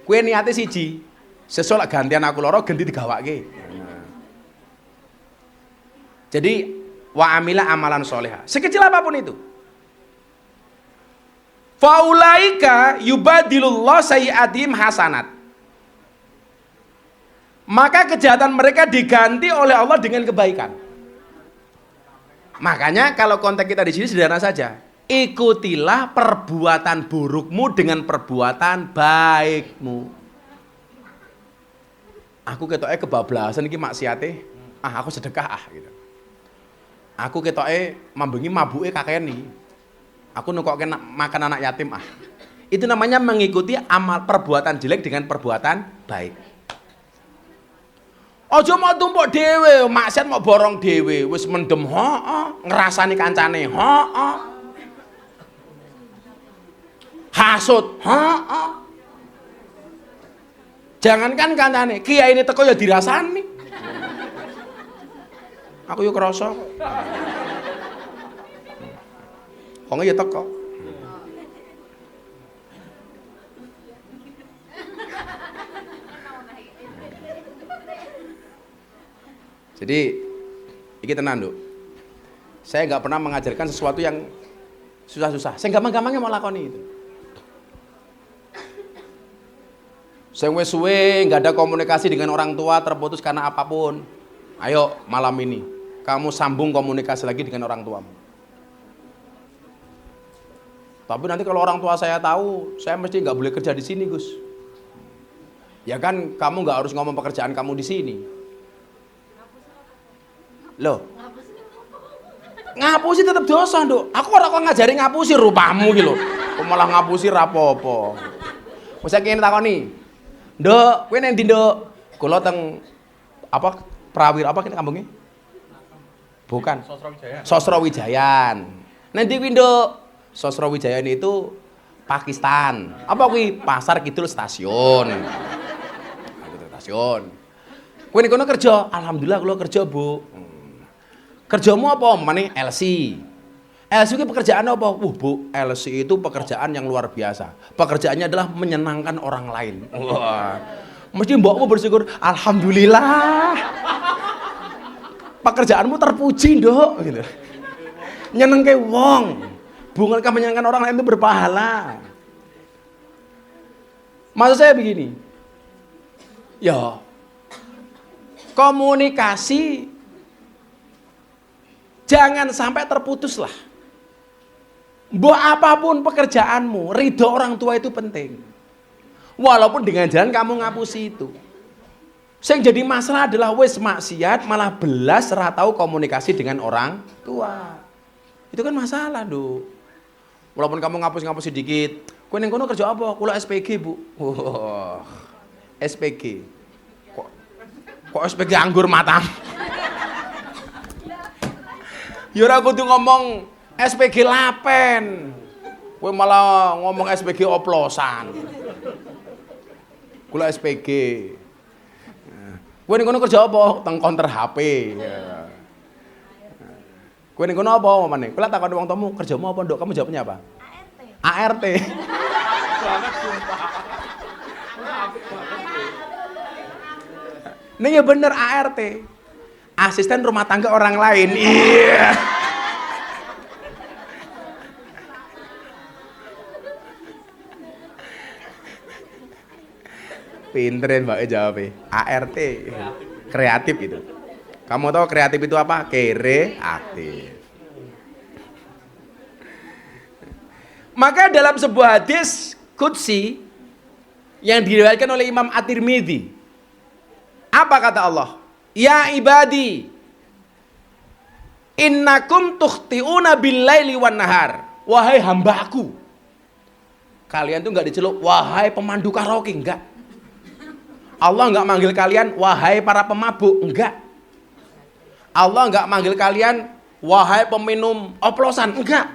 Kuwi niate siji. Sesuk lek gantian aku loro ganti digawake. Jadi wa amila amalan sholihah. Sekecil apapun itu. Faulaika yubadilullah sayyi'atihim hasanat. Maka kejahatan mereka diganti oleh Allah dengan kebaikan. Makanya kalau konteks kita di sini sederhana saja. Ikutilah perbuatan burukmu dengan perbuatan baikmu. Aku ketoknya kebablasan iki maksiate. Aku sedekah gitu. Aku ketoknya mambengi mabuke kakean nih. Aku nukokke makan anak yatim Itu namanya mengikuti amal perbuatan jelek dengan perbuatan baik. Aja mau tumpuk dhewe, maksiat mau borong dhewe, wis mendem ngrasani kancane hasud jangankan kancane, kiai ini teko ya dirasani. Aku yo krasa kok. Wong ya teko. Jadi, iki tenan, Nduk. Saya nggak pernah mengajarkan sesuatu yang susah-susah. Saya gampang-gampangnya mau lakoni itu. Saya wis suwe nggak ada komunikasi dengan orang tua, terputus karena apapun. Ayo malam ini kamu sambung komunikasi lagi dengan orang tuamu. Tapi nanti kalau orang tua saya tahu, saya mesti nggak boleh kerja di sini, Gus. Ya kan, kamu nggak harus ngomong pekerjaan kamu di sini. Loh, ngapusi tetap dosa, Nduk. Aku ora kok ngajari ngapusi rupamu gitu. Kok malah ngapusi rapopo. Wis kene takoni. Nduk, kowe nang ndi, Nduk? Kula teng apa Prawira apa kene kampungnya? Bukan. Sosrawijayan. Sosrawijayan. Nanti kuwi, Nduk. Sosrawijayan itu Pakistan. Apa kuwi? Pasar Kidul Stasiun. Stasiun. Kowe niku kerja? Alhamdulillah kula kerja, Bu. Kerjamu apa? Mane LC. LC itu pekerjaan apa? Bu, LC itu pekerjaan yang luar biasa. Pekerjaannya adalah menyenangkan orang lain. Wah. Mesti mbokmu bersyukur, alhamdulillah. Pekerjaanmu terpuji, Nduk, gitu. Nyenengke wong. Bukankah menyenangkan orang lain itu berpahala? Maksud saya begini. Ya. Komunikasi jangan sampai terputus lah. Mbok apapun pekerjaanmu, ridho orang tua itu penting. Walaupun dengan jalan kamu ngapusi itu. Yang jadi masalah adalah wis maksiat malah belas ora tahu komunikasi dengan orang tua. Itu kan masalah, Nduk. Walaupun kamu ngapus-ngapus sedikit, kowe ning kono kerja apa? Kula SPG, Bu. Wah. SPG. Kok SPG anggur matang? Ya ora kudu ngomong SPG lapen. Kowe malah ngomong SPG oplosan. Kula SPG. Kowe ning kono kerja apa? Teng counter HP. Kowe ning kono apa omane? Kula takon wong tamu, kerjamu apa, Nduk? Kamu jawabnya apa? ART. ART. Banget sumpah. Ini ya bener ART. Asisten rumah tangga orang lain. Iya. Pinterin Mbak jawabnya. ART. Kreatif itu. Kamu tahu kreatif itu apa? Kreatif. Maka dalam sebuah hadis qudsi yang diriwayatkan oleh Imam At-Tirmidzi, apa kata Allah? Ya ibadi, innakum tukhti'una bil-laili wan nahar. Wahai hambaku. Kalian tuh enggak diceluk wahai pemandu karaoke, enggak. Allah enggak manggil kalian wahai para pemabuk, enggak. Allah enggak manggil kalian wahai peminum oplosan, enggak.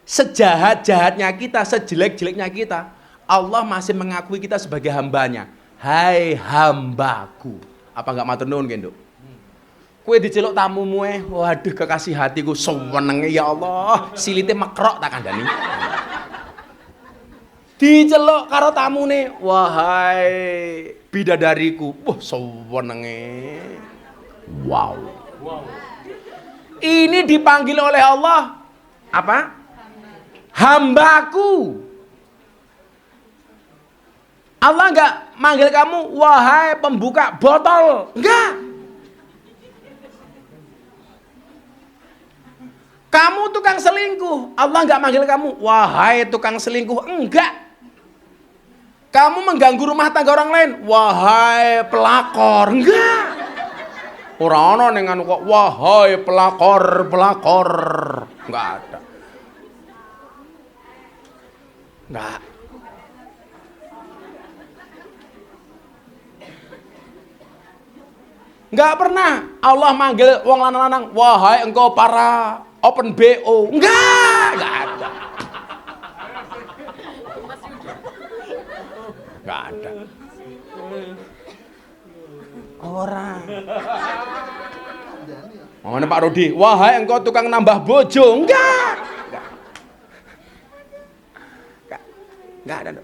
Sejahat-jahatnya kita, sejelek-jeleknya kita, Allah masih mengakui kita sebagai hambanya. Hai hambaku. Apa enggak matur nuwun Nduk? Kue diceluk tamumu waduh kekasih hatiku senenge ya Allah, silite mekrok tak kandhani. Diceluk karo tamune, wahai bidadariku. Wah, senenge. Wow. Ini dipanggil oleh Allah apa? Hambaku. Allah enggak manggil kamu wahai pembuka botol, enggak. Kamu tukang selingkuh, Allah enggak manggil kamu wahai tukang selingkuh, enggak. Kamu mengganggu rumah tangga orang lain, wahai pelakor, enggak. Ora ana ning anu kok wahai pelakor, enggak ada. Enggak. Enggak pernah Allah manggil wong lanang-lanang, wahai engkau para open BO. Enggak ada. Enggak ada. Orang. Mana Pak Rudi? Wahai engkau tukang nambah bojo. Enggak. Enggak ada.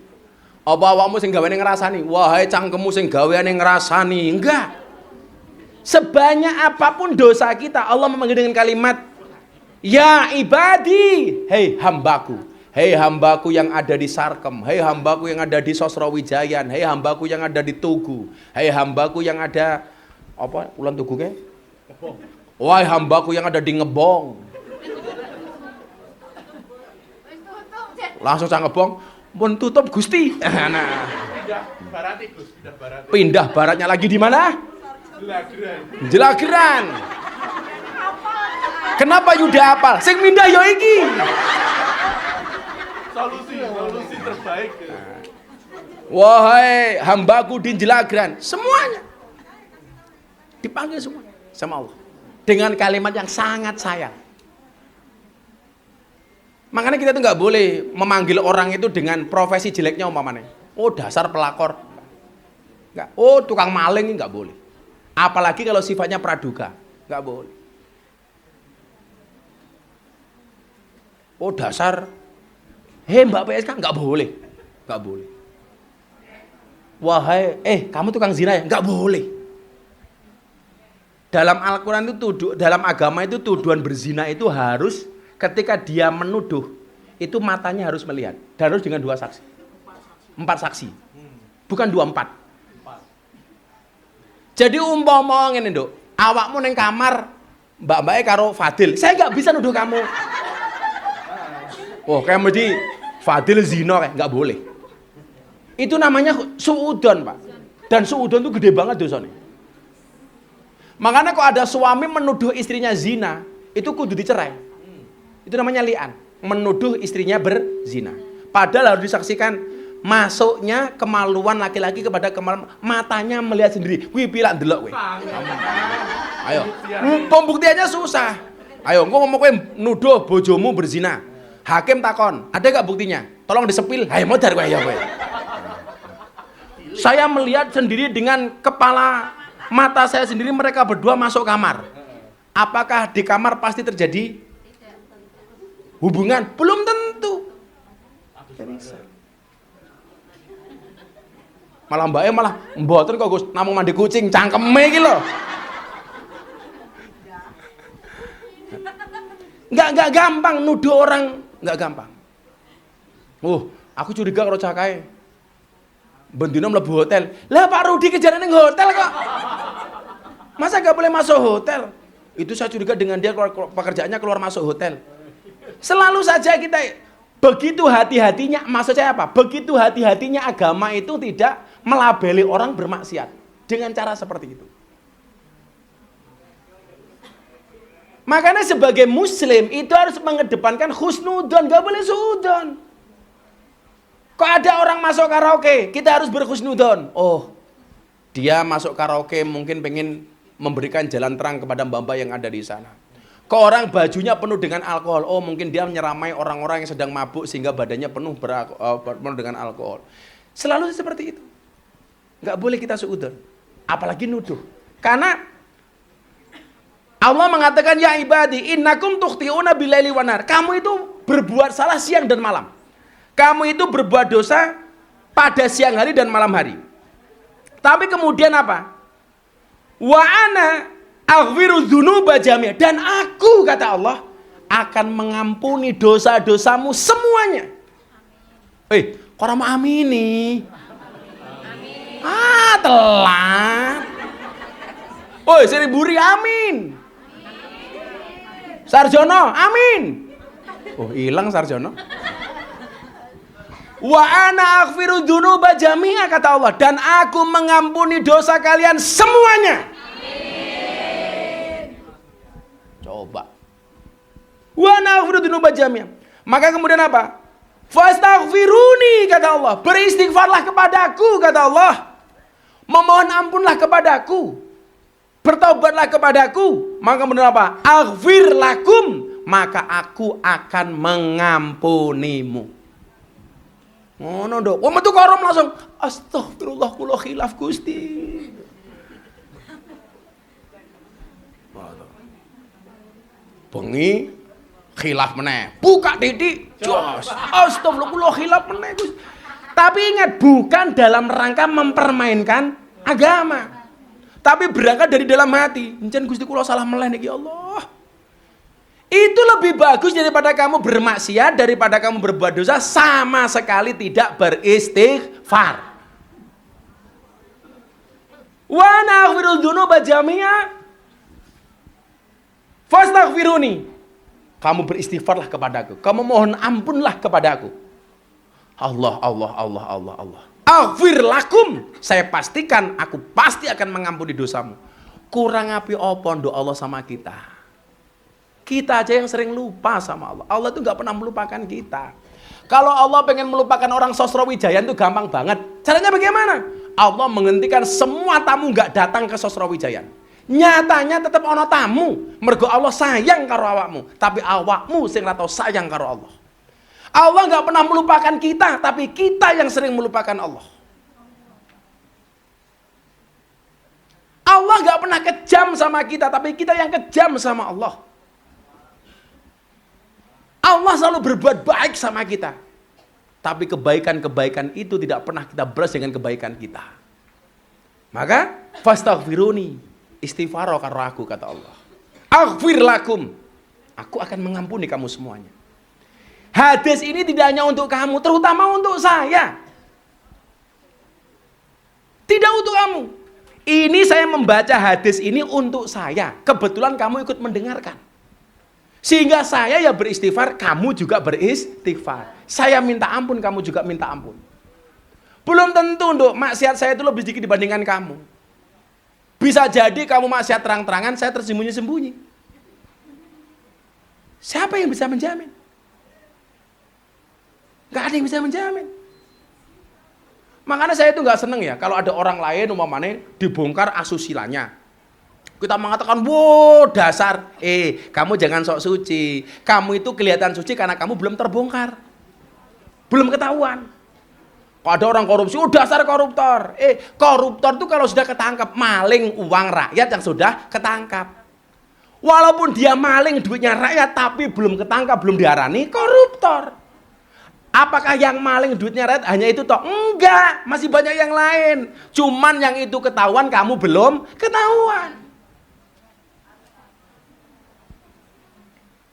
Apa awakmu sing gaweane ngrasani? Wahai cangkemmu sing gaweane ngrasani. Enggak. Sebanyak apapun dosa kita, Allah memanggil dengan kalimat ya ibadi, hei hambaku. Hei hambaku yang ada di Sarkem, hei hambaku yang ada di Sosrawijayan, hei hambaku yang ada di Tugu, hei hambaku yang ada apa? Ulan Tugu ke? Wahai hambaku yang ada di Ngebong. Langsung sang Ngebong, pun tutup Gusti. Nah. Pindah baratnya lagi di mana? Jelageran. Kenapa Yuda apal? Sing mindah yo iki. Solusi terbaik. Wahai hambaku di Jelageran, semuanya dipanggil semua sama Allah dengan kalimat yang sangat sayang. Makanya kita tuh nggak boleh memanggil orang itu dengan profesi jeleknya umpamanya. Oh dasar pelakor. Nggak. Oh tukang maling, nggak boleh. Apalagi kalau sifatnya praduga, nggak boleh. Oh dasar, Mbak PSK, nggak boleh, nggak boleh. Wahai, kamu tukang zina ya? Nggak boleh. Dalam Al-Quran itu dalam agama itu tuduhan berzina itu harus ketika dia menuduh itu matanya harus melihat dan harus dengan 2 saksi, 4 saksi, bukan 2, 4. Jadi umpama ngene nduk, awakmu neng kamar mbak-mbake karo Fadil, saya nggak bisa nuduh kamu. Oh kayak mesti Fadil zina kayak nggak boleh. Itu namanya suudon Pak, dan suudon itu gede banget dosanya. Makanya kok ada suami menuduh istrinya zina, itu kudu dicerai. Itu namanya li'an, menuduh istrinya berzina. Padahal harus disaksikan masuknya kemaluan laki-laki kepada kemaluan, matanya melihat sendiri. Wih pilak delok weh. Ayo, pembuktiannya susah. Ayo, engko ngomong kowe nuduh bojomu berzina. Hakim takon, ada gak buktinya? Tolong disepil. Ayo modar kowe ya kowe. Saya melihat sendiri dengan kepala mata saya sendiri mereka berdua masuk kamar. Apakah di kamar pasti terjadi hubungan? Belum tentu. Malah mbaknya malah mboten kok Gus, namung mandi kucing cangkeme iki lho. Enggak gampang nuduh orang, enggak gampang. Aku curiga karo cakae. Bendino mlebu hotel. Lah Pak Rudi kejaran ning hotel kok. Masa enggak boleh masuk hotel? Itu saya curiga dengan dia pekerjaannya keluar masuk hotel. Selalu saja kita begitu hati-hatinya, maksud saya apa? Begitu hati-hatinya agama itu tidak melabeli orang bermaksiat dengan cara seperti itu. Makanya sebagai muslim itu harus mengedepankan husnudon, gak boleh suudon. Kok ada orang masuk karaoke, kita harus berhusnudon. Oh, dia masuk karaoke mungkin pengen memberikan jalan terang kepada mbak-mbak yang ada di sana. Kok orang bajunya penuh dengan alkohol, oh mungkin dia menyeramai orang-orang yang sedang mabuk sehingga badannya penuh dengan alkohol. Selalu seperti itu. Nggak boleh kita suudon, apalagi nuduh. Karena Allah mengatakan ya ibadi innakum tukhti'una bilaili wanar. Kamu itu berbuat salah siang dan malam. Kamu itu berbuat dosa pada siang hari dan malam hari. Tapi kemudian apa? Wa ana aghfiru dzunuba jami'a, dan aku kata Allah akan mengampuni dosa-dosamu semuanya. Kok mau amini? Telat. Sini buri amin. Sarjono amin. Hilang Sarjono. Wa ana aghfiru dzunuba jami'a kata Allah, dan aku mengampuni dosa kalian semuanya. Amin. Coba. Wa ana aghfiru dzunuba jami'a. Maka kemudian apa? Fastaghfiruni kata Allah, beristighfarlah kepadaku kata Allah. Memohon ampunlah kepadaku. Bertobatlah kepadaku. Maka kemudian apa? Aghfir lakum, maka aku akan mengampunimu. Ngono nduk. Wong metu korom langsung astagfirullah kula khilaf Gusti. Bengi khilaf meneh. Buka titik. Jos. Astagfirullah kula khilaf meneh Gusti. Tapi ingat, bukan dalam rangka mempermainkan agama. Tapi berangkat dari dalam hati. Encen Gusti kula salah meleh niki Allah. Itu lebih bagus daripada kamu bermaksiat, daripada kamu berbuat dosa sama sekali tidak beristighfar. Wa naghfirul dzunuba jami'a fastaghfiruni. Kamu beristighfarlah kepadaku, kamu mohon ampunlah kepadaku. Allah. Aghfir lakum, saya pastikan aku pasti akan mengampuni dosamu. Kurang api apa nduk Allah sama kita? Kita aja yang sering lupa sama Allah. Allah itu gak pernah melupakan kita. Kalau Allah pengen melupakan orang Sosrawijayan itu gampang banget. Caranya bagaimana? Allah menghentikan semua tamu gak datang ke Sosrawijayan. Nyatanya tetap ono tamu. Mergo Allah sayang karo awakmu. Tapi awakmu sing ora tau sayang karo Allah. Allah nggak pernah melupakan kita, tapi kita yang sering melupakan Allah. Allah nggak pernah kejam sama kita, tapi kita yang kejam sama Allah. Allah selalu berbuat baik sama kita, tapi kebaikan-kebaikan itu tidak pernah kita balas dengan kebaikan kita. Maka fastaghfiruni, istighfar karo aku, kata Allah. Aghfir lakum, aku akan mengampuni kamu semuanya. Hadis ini tidak hanya untuk kamu, terutama untuk saya. Tidak untuk kamu. Ini saya membaca hadis ini untuk saya. Kebetulan kamu ikut mendengarkan. Sehingga saya ya beristighfar, kamu juga beristighfar. Saya minta ampun, kamu juga minta ampun. Belum tentu untuk maksiat saya itu lebih sedikit dibandingkan kamu. Bisa jadi kamu maksiat terang-terangan, saya tersembunyi-sembunyi. Siapa yang bisa menjamin? Gak ada yang bisa menjamin. Makanya saya itu gak seneng ya kalau ada orang lain umpamanya dibongkar asusilanya. Kita mengatakan, wow dasar, kamu jangan sok suci. Kamu itu kelihatan suci karena kamu belum terbongkar, belum ketahuan. Kalau ada orang korupsi, oh dasar koruptor. Koruptor itu kalau sudah ketangkap, maling uang rakyat yang sudah ketangkap. Walaupun dia maling duitnya rakyat, tapi belum ketangkap, belum diarani koruptor. Apakah yang maling duitnya rakyat hanya itu toh? Enggak, masih banyak yang lain. Cuman yang itu ketahuan, kamu belum ketahuan.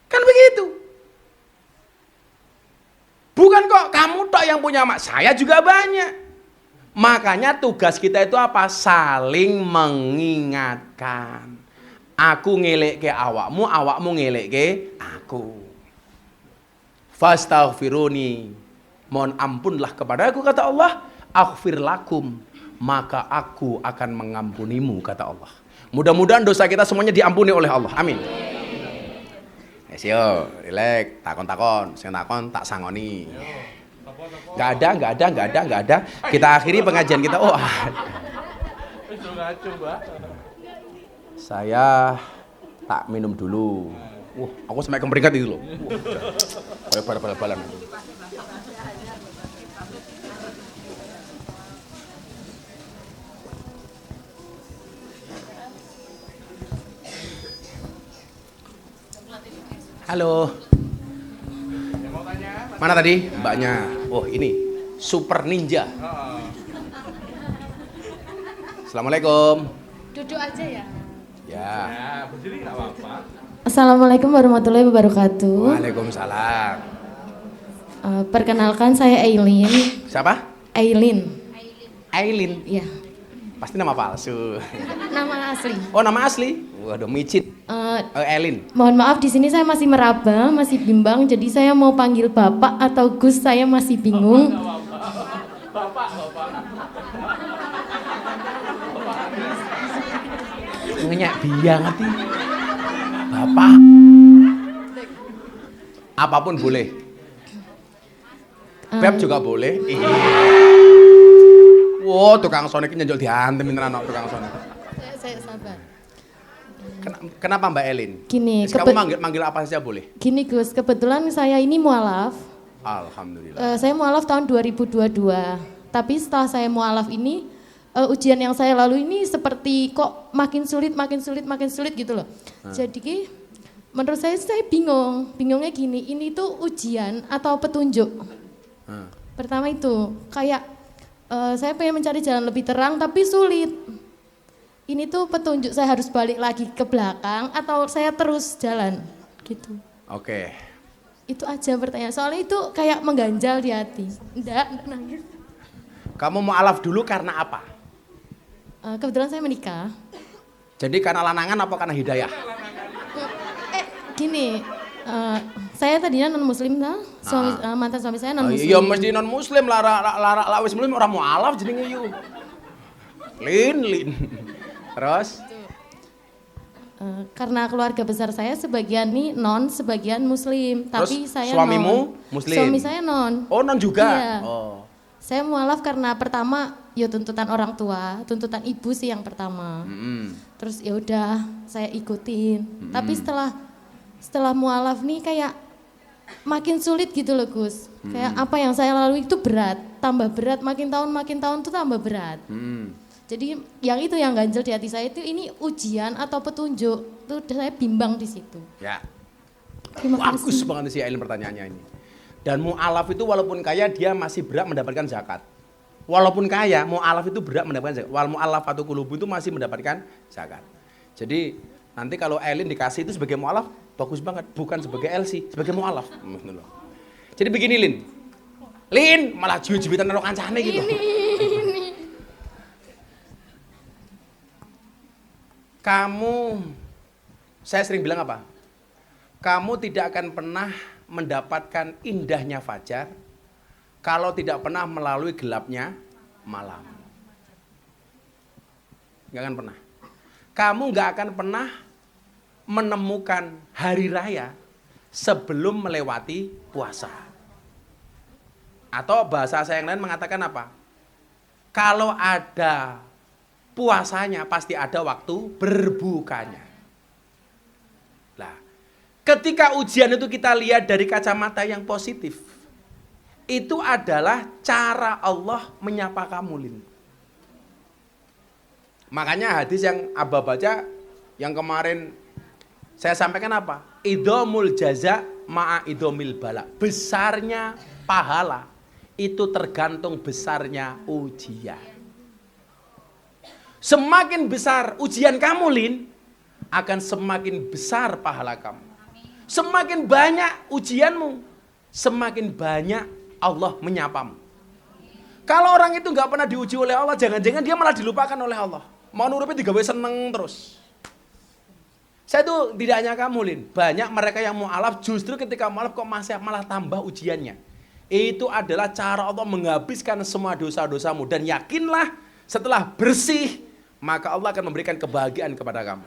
Kan begitu. Bukan kok kamu tok yang punya saya juga banyak. Makanya tugas kita itu apa? Saling mengingatkan. Aku ngelek ke awakmu, awakmu ngelek ke aku. Fastaghfiruni, mohon ampunlah kepadaku, kata Allah. Aghfir lakum, maka aku akan mengampunimu, kata Allah. Mudah-mudahan dosa kita semuanya diampuni oleh Allah. Amin. Yes, yo, relax, takon-takon, sing takon tak sangoni. Gak ada. Kita akhiri pengajian kita. Oh, saya tak minum dulu. Aku sampai kemeringat itu loh. Bal-balan. Halo. Mana tadi? Mbaknya. Oh, ini Super Ninja. Assalamualaikum. Duduk aja ya. Ya. Berdiri nggak apa-apa. Assalamualaikum warahmatullahi wabarakatuh. Waalaikumsalam. Perkenalkan saya Aileen. Siapa? Aileen. Aileen. Ya. Pasti nama palsu. Nama asli. Oh, nama asli. Waduh, micit. Aileen. Mohon maaf di sini saya masih meraba, masih bimbang. Jadi saya mau panggil Bapak atau Gus, saya masih bingung. Bapak. Ngenyak biang hati. Bapak. Apapun boleh. Beb juga boleh. Wow, tukang sonik nyenjol diantem tenan tukang sonik. Saya sabar. Kenapa Mbak Elin? Gini, kamu manggil apa saja boleh? Gini Gus, kebetulan saya ini mualaf. Alhamdulillah. Saya mualaf tahun 2022. Tapi setelah saya mualaf ini, ujian yang saya lalui ini seperti kok makin sulit gitu loh. Jadi menurut saya bingung. Bingungnya gini, ini tuh ujian atau petunjuk? Pertama itu, kayak saya pengen mencari jalan lebih terang tapi sulit. Ini tuh petunjuk, saya harus balik lagi ke belakang atau saya terus jalan gitu. Oke. Itu aja pertanyaan, soalnya itu kayak mengganjal di hati. Enggak nangis. Kamu mau alaf dulu karena apa? Kebetulan saya menikah. Jadi karena lanangan apa karena hidayah? Gini, saya tadinya non muslim nah, mantan suami saya non muslim. Iya mesti non muslim, lara wis muslim orang mau alaf jenenge yo. Lin. Terus? Karena keluarga besar saya sebagian nih non, sebagian muslim. Tapi terus, saya suamimu non. muslim? Suami saya non. Oh non juga? Iya. Oh. Saya mualaf karena pertama ya tuntutan orang tua, tuntutan ibu sih yang pertama. Terus ya udah saya ikutin. Tapi setelah mualaf nih kayak makin sulit gitu loh Gus. Kayak apa yang saya lalui itu berat, tambah berat, makin tahun tuh tambah berat. Jadi yang itu yang ganjel di hati saya itu ini ujian atau petunjuk, tuh saya bimbang di situ. Ya. Terima Bagus kasih. banget sih Ailin pertanyaannya ini. Dan mu'alaf itu walaupun kaya dia masih berat mendapatkan zakat. Walaupun kaya, mu'alaf itu berat mendapatkan zakat. Wal mu'alafatu qulubu itu masih mendapatkan zakat. Jadi nanti kalau Ailin dikasih itu sebagai mu'alaf, bagus banget. Bukan sebagai LC, sebagai mu'alaf. Jadi begini Lin malah jiwit-jiwitan karo kancane gitu. Ini. Kamu, saya sering bilang apa? Kamu tidak akan pernah mendapatkan indahnya fajar kalau tidak pernah melalui gelapnya malam. Nggak akan pernah. Kamu nggak akan pernah menemukan hari raya sebelum melewati puasa. Atau bahasa saya yang lain mengatakan apa? Kalau ada puasanya pasti ada waktu berbukanya. Nah, ketika ujian itu kita lihat dari kacamata yang positif, itu adalah cara Allah menyapa kamu, Lin. Makanya hadis yang Abah baca yang kemarin saya sampaikan apa? Idomul jaza ma'a idomil bala. Besarnya pahala itu tergantung besarnya ujian. Semakin besar ujian kamu, Lin, akan semakin besar pahala kamu. Semakin banyak ujianmu, semakin banyak Allah menyapamu. Kalau orang itu nggak pernah diuji oleh Allah, jangan-jangan dia malah dilupakan oleh Allah. Mau nurupin digawe seneng terus. Saya tuh tidak hanya kamu, Lin. Banyak mereka yang mu'alaf justru ketika mu'alaf kok masih malah tambah ujiannya. Itu adalah cara Allah menghabiskan semua dosa-dosamu. Dan yakinlah setelah bersih, maka Allah akan memberikan kebahagiaan kepada kamu.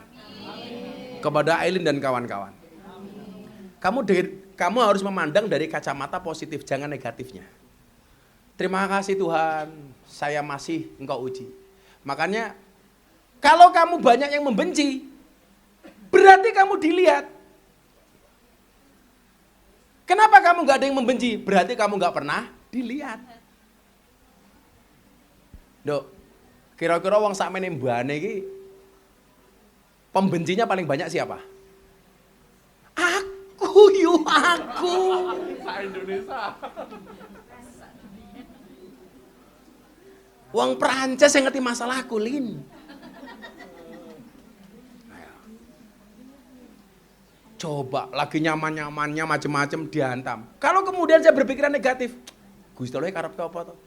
Kepada Ailin dan kawan-kawan. Kamu harus memandang dari kacamata positif, jangan negatifnya. Terima kasih Tuhan, saya masih engkau uji. Makanya kalau kamu banyak yang membenci, berarti kamu dilihat. Kenapa kamu gak ada yang membenci? Berarti kamu gak pernah dilihat. Dok, kira-kira wong sakmene mbane iki pembencinya paling banyak siapa? Aku. Indonesia. Wong Perancis yang ngerti masalahku, Lin. Coba lagi nyaman-nyamannya macam-macam dihantam. Kalau kemudian saya berpikiran negatif, Gusti Allah karep apa toh?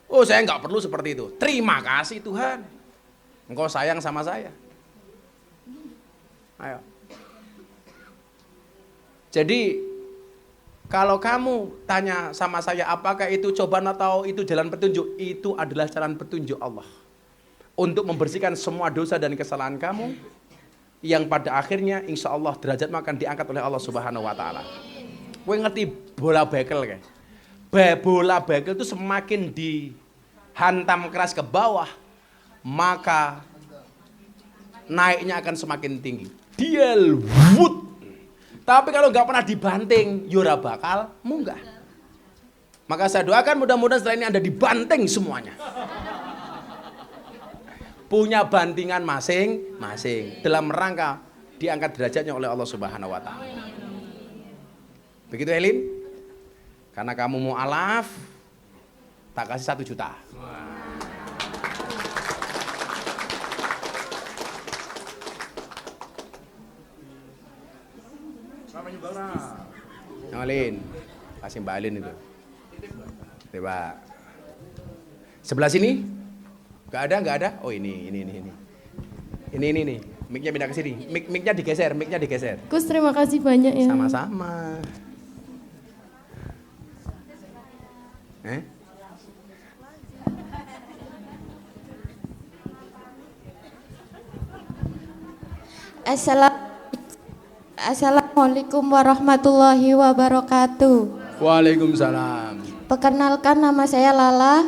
Oh, saya nggak perlu seperti itu. Terima kasih Tuhan. Engkau sayang sama saya. Ayo. Jadi kalau kamu tanya sama saya apakah itu cobaan atau itu jalan petunjuk, itu adalah jalan petunjuk Allah untuk membersihkan semua dosa dan kesalahan kamu, yang pada akhirnya insya Allah derajatmu akan diangkat oleh Allah Subhanahu Wa Taala. Kowe ngerti bola bekel kan? Bola bekel itu semakin dihantam keras ke bawah, maka naiknya akan semakin tinggi. Dia wut. Tapi kalau nggak pernah dibanting, yura bakal munggah. Maka saya doakan mudah-mudahan setelah ini Anda dibanting semuanya. Punya bantingan masing-masing dalam rangka diangkat derajatnya oleh Allah Subhanahu Wa Taala. Begitu Elin? Karena kamu mu'alaf, tak kasih 1 juta. Alin, kasih Mbak Alin itu. Coba. Sebelah sini? Gak ada? Oh ini. Ini nih. Mic-nya pindah ke sini. Mic-nya digeser. Gus terima kasih banyak ya. Sama-sama. Assalamualaikum warahmatullahi wabarakatuh. Waalaikumsalam. Perkenalkan nama saya Lala.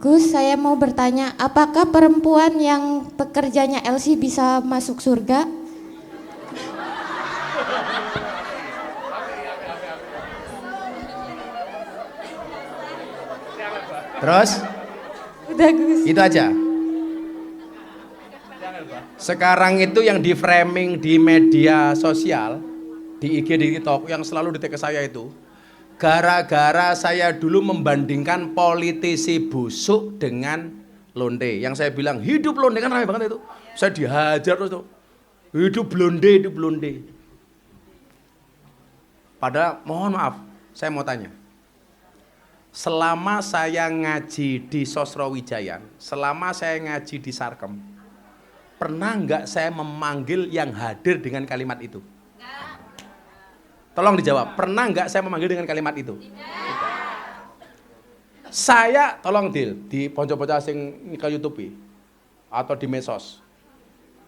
Gus, saya mau bertanya, apakah perempuan yang pekerjanya LC bisa masuk surga? Terus? Udah Gus. Itu aja. Sekarang itu yang di framing di media sosial, di IG, di TikTok, yang selalu di saya itu, gara-gara saya dulu membandingkan politisi busuk dengan londe. Yang saya bilang, hidup londe, kan ramai banget itu. Saya dihajar terus tuh. Hidup blonde, hidup blonde. Padahal, mohon maaf, saya mau tanya. Selama saya ngaji di Sosrawijayan, selama saya ngaji di Sarkem, pernah nggak saya memanggil yang hadir dengan kalimat itu? Tolong dijawab, pernah nggak saya memanggil dengan kalimat itu? Tidak. Saya, tolong di pojok-pojok asing ke YouTube atau di medsos.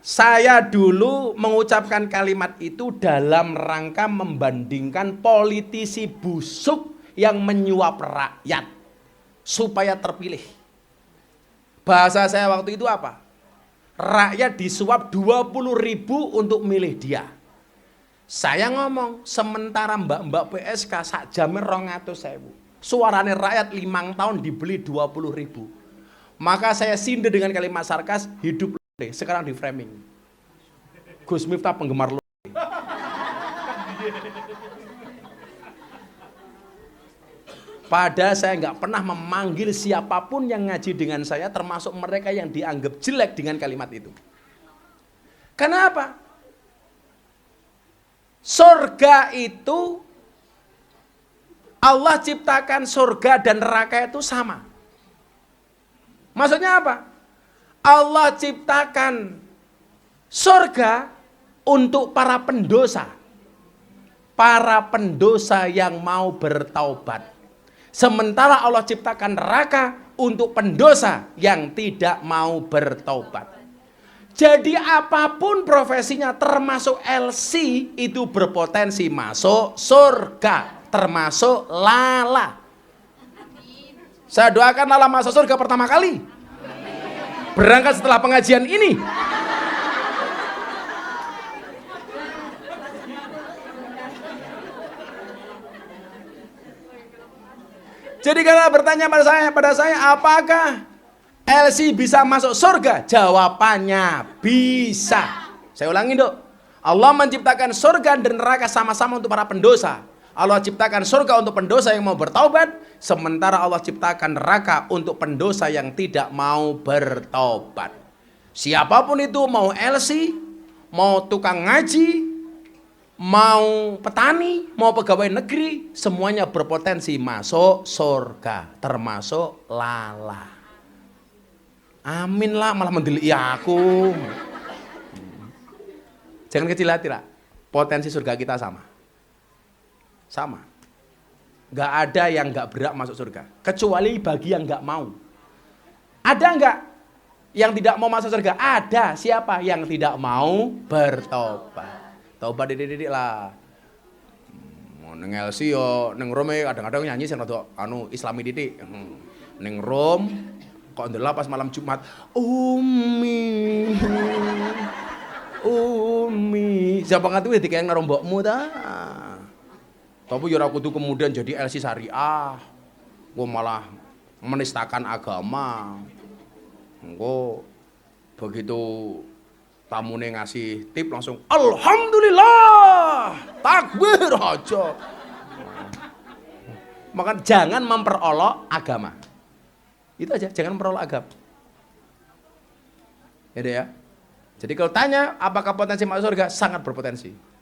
Saya dulu mengucapkan kalimat itu dalam rangka membandingkan politisi busuk yang menyuap rakyat supaya terpilih. Bahasa saya waktu itu apa? Rakyat disuap 20.000 untuk milih dia. Saya ngomong, sementara mbak-mbak PSK sak jamnya 200.000. Suarane rakyat 5 tahun dibeli 20.000. Maka saya sindir dengan kalimat sarkas, hidup londe. Sekarang di framing. Gus Miftah penggemar londe. Padahal saya nggak pernah memanggil siapapun yang ngaji dengan saya, termasuk mereka yang dianggap jelek dengan kalimat itu. Kenapa? Surga itu, Allah ciptakan surga dan neraka itu sama. Maksudnya apa? Allah ciptakan surga untuk para pendosa. Para pendosa yang mau bertaubat. Sementara Allah ciptakan neraka untuk pendosa yang tidak mau bertaubat. Jadi apapun profesinya termasuk LC itu berpotensi masuk surga. Termasuk Lala. Saya doakan Lala masuk surga pertama kali. Berangkat setelah pengajian ini. Jadi kalau bertanya pada saya, apakah LC bisa masuk surga? Jawabannya bisa. Saya ulangi dok. Allah menciptakan surga dan neraka sama-sama untuk para pendosa. Allah ciptakan surga untuk pendosa yang mau bertaubat, sementara Allah ciptakan neraka untuk pendosa yang tidak mau bertaubat. Siapapun itu, mau LC, mau tukang ngaji, mau petani, mau pegawai negeri, semuanya berpotensi masuk surga, termasuk Lala. Amin lah, malah mendelik aku. Jangan kecil hati lah, potensi surga kita sama. Sama. Gak ada yang gak berhak masuk surga, kecuali bagi yang gak mau. Ada nggak yang tidak mau masuk surga? Ada. Siapa? Yang tidak mau bertobat. Taubat didik lah. Neng LC yo, neng Rome kadang-kadang nyanyi sing rada Islami didik. Neng Rom kok ndelok pas malam Jumat, Umi. Siapa ngatu dikene karo mbokmu ta? Tapi yo ora kudu kemudian jadi LC syariah. Gua malah menistakan agama. Engko begitu tamune ngasih tip langsung alhamdulillah, takbir aja. Maka jangan memperolok agama. Itu aja, jangan memperolok agama. Ya. Jadi kalau tanya apakah potensi masuk surga, sangat berpotensi.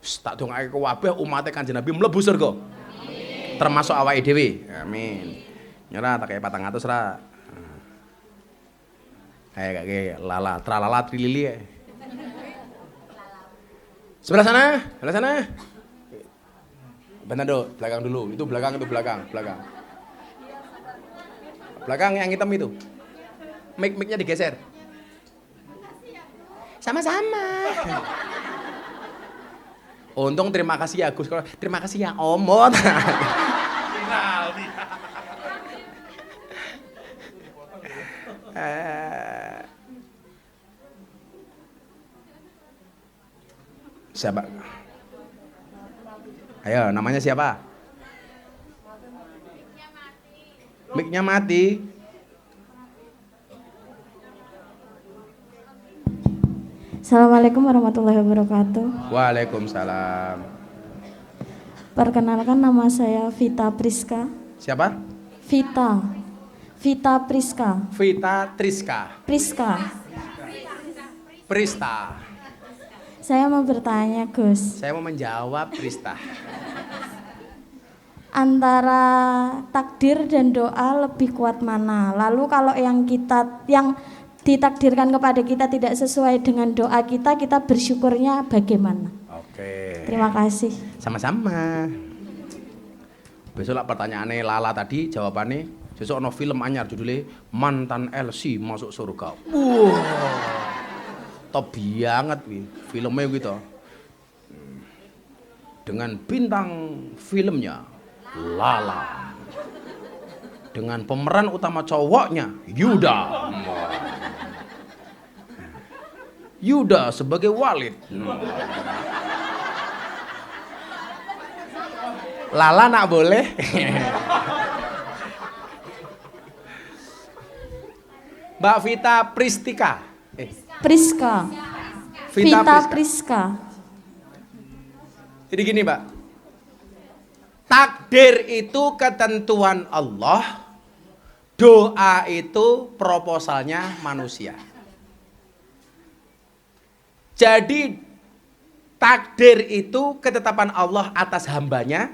Tak dongake kabeh umat Kanjeng Nabi mlebu surga. Amin. Termasuk awake dhewe. Amin. Nyora tak kaya 400 ra. Kayak lala, tralala trilili ya. Sebelah sana. Benar dong, belakang dulu. Itu belakang. Belakang yang hitam itu. Mic-nya digeser. Sama-sama. Untung terima kasih ya Gus. Terima kasih ya Omot. Siapa? Ayo, namanya siapa? Mic-nya mati. Assalamualaikum warahmatullahi wabarakatuh. Waalaikumsalam. Perkenalkan, nama saya Vita Priska. Siapa? Vita Priska. Vita Triska. Prista. Saya mau bertanya, Gus. Saya mau menjawab Prista. Antara takdir dan doa lebih kuat mana? Lalu kalau yang ditakdirkan kepada kita tidak sesuai dengan doa kita bersyukurnya bagaimana? Oke. Terima kasih. Sama-sama. Besok lah pertanyaannya Lala tadi, jawabannya besok ono film anyar judulnya Mantan Elsie Masuk Surga. Top banget wi filmnya gitu. Dengan bintang filmnya Lala. Dengan pemeran utama cowoknya Yuda. Yuda sebagai Walid. Lala nak boleh. Mbak Vita Pristika. Priska. Vita Priska. Jadi gini, Mbak. Takdir itu ketentuan Allah. Doa itu proposalnya manusia. Jadi takdir itu ketetapan Allah atas hambanya.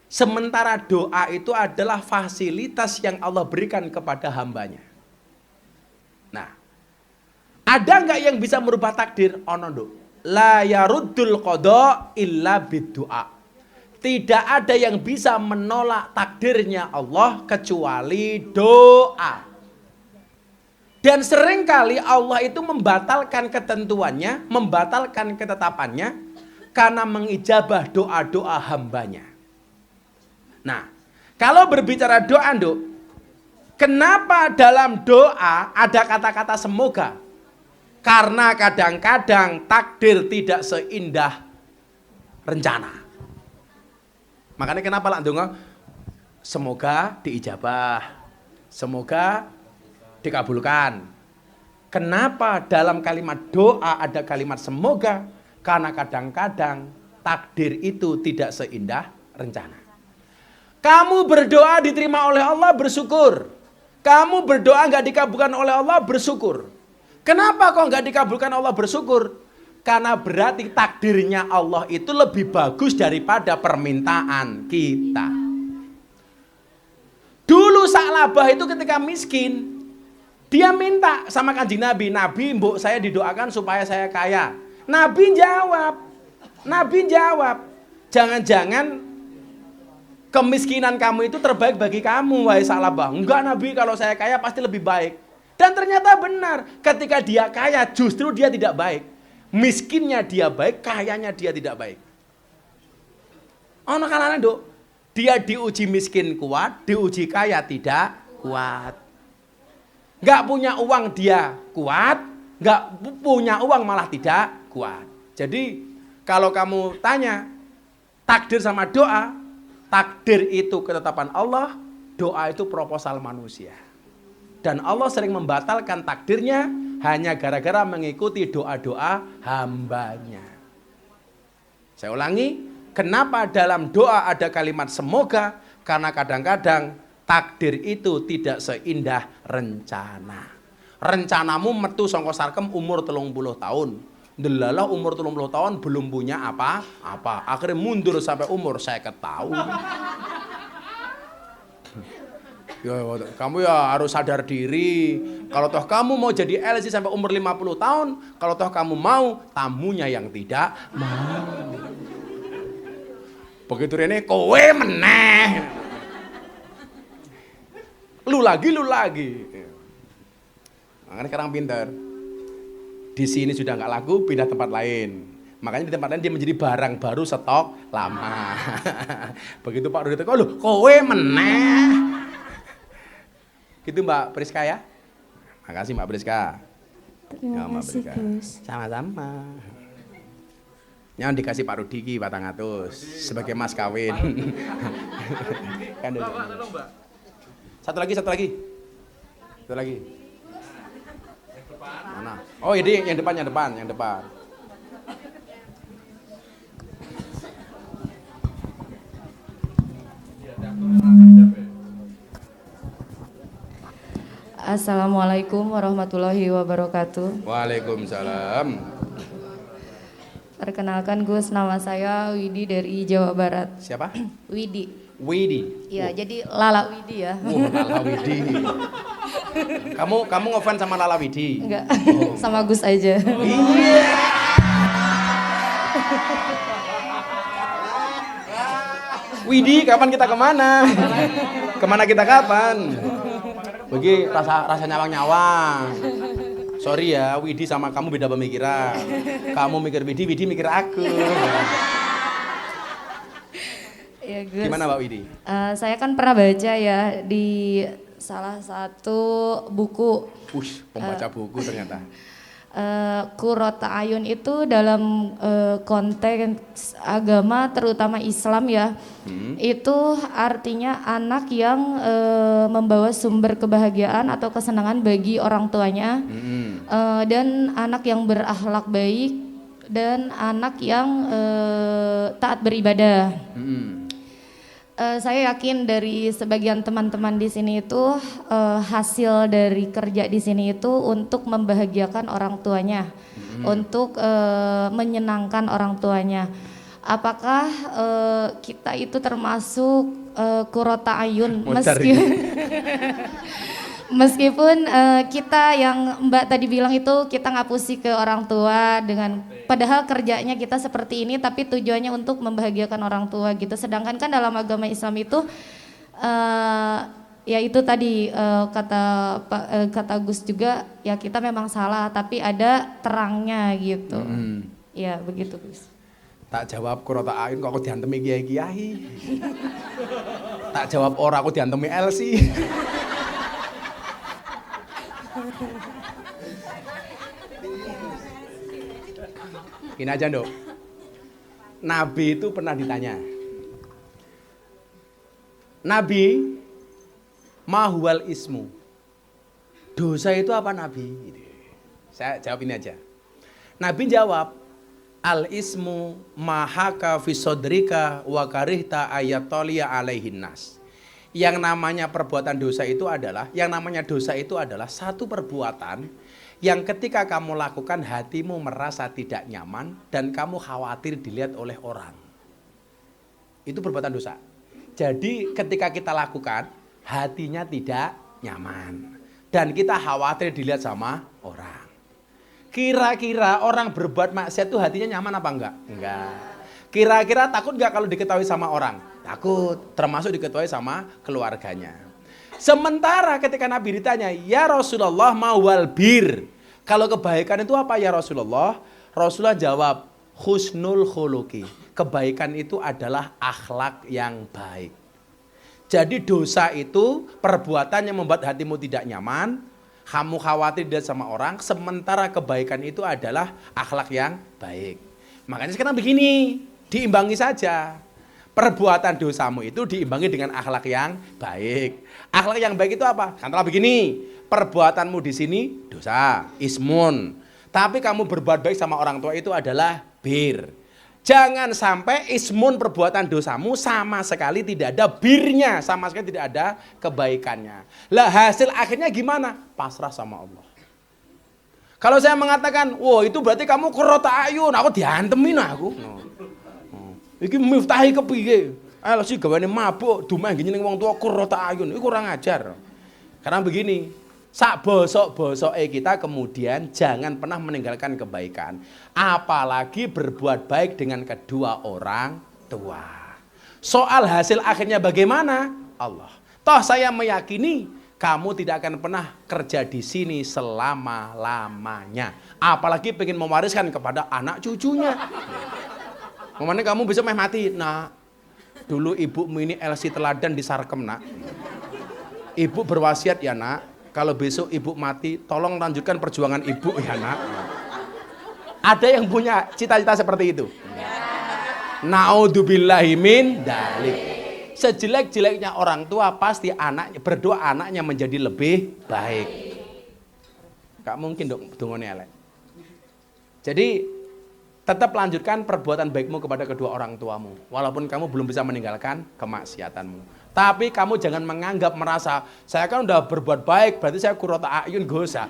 Sementara doa itu adalah fasilitas yang Allah berikan kepada hambanya. Nah, ada nggak yang bisa merubah takdir? Ono nduk. La yaruddul qada illa biddu'a. Tidak ada yang bisa menolak takdirnya Allah kecuali doa. Dan seringkali Allah itu membatalkan ketentuannya, membatalkan ketetapannya karena mengijabah doa-doa hambanya. Nah, kalau berbicara doa, Nduk, kenapa dalam doa ada kata-kata semoga? Karena kadang-kadang takdir tidak seindah rencana. Makanya kenapa lah ndonga semoga diijabah, semoga dikabulkan. Kenapa dalam kalimat doa ada kalimat semoga? Karena kadang-kadang takdir itu tidak seindah rencana. Kamu berdoa diterima oleh Allah, bersyukur. Kamu berdoa nggak dikabulkan oleh Allah, bersyukur. Kenapa kok nggak dikabulkan Allah, bersyukur? Karena berarti takdirnya Allah itu lebih bagus daripada permintaan kita. Dulu Sa'labah itu ketika miskin, dia minta sama Kanjeng Nabi, Nabi mbok saya didoakan supaya saya kaya. Nabi jawab, jangan-jangan kemiskinan kamu itu terbaik bagi kamu, wahai Sa'labah. Enggak Nabi, kalau saya kaya pasti lebih baik. Dan ternyata benar, ketika dia kaya justru dia tidak baik. Miskinnya dia baik, kayanya dia tidak baik. Ono kalane, Nduk, dia diuji miskin kuat, diuji kaya tidak kuat. Enggak punya uang dia kuat, enggak punya uang malah tidak kuat. Jadi kalau kamu tanya takdir sama doa, takdir itu ketetapan Allah, doa itu proposal manusia. Dan Allah sering membatalkan takdirnya hanya gara-gara mengikuti doa-doa hambanya. Saya ulangi, kenapa dalam doa ada kalimat semoga? Karena kadang-kadang takdir itu tidak seindah rencana. Rencanamu metu sangka sarkem umur 30 tahun. Delalah umur 30 tahun belum punya apa-apa. Akhirnya mundur sampai umur 50 tahun. Ya, kamu ya harus sadar diri. Kalau toh kamu mau jadi LC sampai umur 50 tahun, kalau toh kamu mau, tamunya yang tidak mau. Begitu Rene, kowe meneh. Lu lagi. Makanya sekarang pinter. Di sini sudah nggak laku, pindah tempat lain. Makanya di tempat lain dia menjadi barang baru stok lama. Begitu Pak Rudi teko, lho kowe meneh. Gitu Mbak Priska ya. Makasih Mbak Priska. Terima kasih, Gus. Sama-sama. Yang dikasih Pak Rudi ki 400 sebagai mas kawin. Kan dulu. Mbak, tolong Mbak. Satu lagi. Satu lagi. Mana? Oh, ini yang depan. Assalamualaikum warahmatullahi wabarakatuh. Waalaikumsalam. Perkenalkan Gus, nama saya Widi dari Jawa Barat. Siapa? Widi. Oh. Ya, jadi Lala Widi ya. Lala Widi. Kamu ngefans sama Lala Widi? Enggak, sama Gus aja. Iya. Widi, kapan kita kemana? Kemana kita kapan? Bagi rasa nyawang-nyawang. Sorry ya, Widi sama kamu beda pemikiran. Kamu mikir Widi, Widi mikir aku. Ya, Gus. Gimana Mbak Widi? Saya kan pernah baca ya di salah satu buku. Pembaca buku ternyata. Qurrata Ayun itu dalam konteks agama terutama Islam ya, itu artinya anak yang membawa sumber kebahagiaan atau kesenangan bagi orang tuanya, dan anak yang berakhlak baik dan anak yang taat beribadah. Saya yakin dari sebagian teman-teman di sini itu hasil dari kerja di sini itu untuk membahagiakan orang tuanya, untuk menyenangkan orang tuanya. Apakah kita itu termasuk Qurrata Ayun meskipun kita yang Mbak tadi bilang itu kita ngapusi ke orang tua dengan padahal kerjanya kita seperti ini tapi tujuannya untuk membahagiakan orang tua gitu. Sedangkan kan dalam agama Islam itu ya itu tadi kata Gus juga ya kita memang salah tapi ada terangnya gitu. Ya begitu Gus. Tak jawab Qurrata Ayun kok aku diantemi kiai-kiai. Tak jawab ora aku diantemi Elsi. Gini aja Nduk. Nabi itu pernah ditanya. Nabi, mahuwal ismu. Dosa itu apa Nabi? Saya jawab ini aja. Nabi jawab, al ismu mahaka fi sodrika wa karihta ayatoliya alaihin nas. Yang namanya perbuatan dosa itu adalah, satu perbuatan yang ketika kamu lakukan hatimu merasa tidak nyaman dan kamu khawatir dilihat oleh orang. Itu perbuatan dosa. Jadi ketika kita lakukan hatinya tidak nyaman dan kita khawatir dilihat sama orang. Kira-kira orang berbuat maksiat itu hatinya nyaman apa enggak? Enggak. Kira-kira takut enggak kalau diketahui sama orang? Takut, termasuk diketahui sama keluarganya. Sementara ketika Nabi ditanya, ya Rasulullah mawal bir. Kalau kebaikan itu apa ya Rasulullah? Rasulullah jawab, husnul khuluqi. Kebaikan itu adalah akhlak yang baik. Jadi dosa itu perbuatan yang membuat hatimu tidak nyaman, kamu khawatir dia sama orang, sementara kebaikan itu adalah akhlak yang baik. Makanya sekarang begini, diimbangi saja. Perbuatan dosamu itu diimbangi dengan akhlak yang baik. Akhlak yang baik itu apa? Katakanlah begini, perbuatanmu di sini dosa, ismun. Tapi kamu berbuat baik sama orang tua itu adalah bir. Jangan sampai ismun perbuatan dosamu sama sekali tidak ada birnya, sama sekali tidak ada kebaikannya. Lah hasil akhirnya gimana? Pasrah sama Allah. Kalau saya mengatakan, wah itu berarti kamu Qurrata Ayun, aku diantemin aku. Iki miftahi kepiye? Elsi gawane mabuk, dumeh ngene wong tua Qurrata Ayun, iku kurang ajar. Karena begini, sak bosok-bosoke kita kemudian jangan pernah meninggalkan kebaikan, apalagi berbuat baik dengan kedua orang tua. Soal hasil akhirnya bagaimana? Allah. Toh saya meyakini kamu tidak akan pernah kerja di sini selama-lamanya, apalagi pengen mewariskan kepada anak cucunya. Memangnya kamu bisa mati? Nah, dulu ibumu ini Elsi teladan di Sarkem nak. Ibu berwasiat ya nak, kalau besok ibu mati, tolong lanjutkan perjuangan ibu ya nak. Ada yang punya cita-cita seperti itu? Naudzubillahi min dalik. Sejelek-jeleknya orang tua pasti berdoa anaknya menjadi lebih baik. Gak mungkin dong dongone elek. Jadi tetap lanjutkan perbuatan baikmu kepada kedua orang tuamu. Walaupun kamu belum bisa meninggalkan kemaksiatanmu. Tapi kamu jangan menganggap merasa saya kan udah berbuat baik berarti saya qurrata a'yun, gak usah.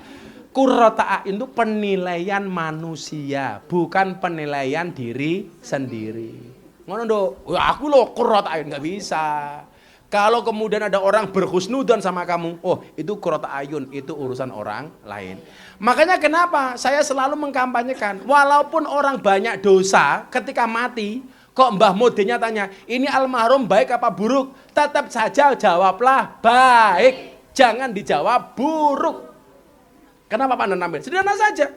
Qurrata a'yun itu penilaian manusia, bukan penilaian diri sendiri. Ngono nduk, aku loh qurrata a'yun, nggak bisa. Kalau kemudian ada orang berhusnudzon sama kamu, oh itu qurrata a'yun, itu urusan orang lain. Makanya kenapa saya selalu mengkampanyekan, walaupun orang banyak dosa ketika mati, kok Mbah Modenya tanya, ini almarhum baik apa buruk? Tetap saja jawablah baik, jangan dijawab buruk. Kenapa Pak Nanamil? Sederhana saja.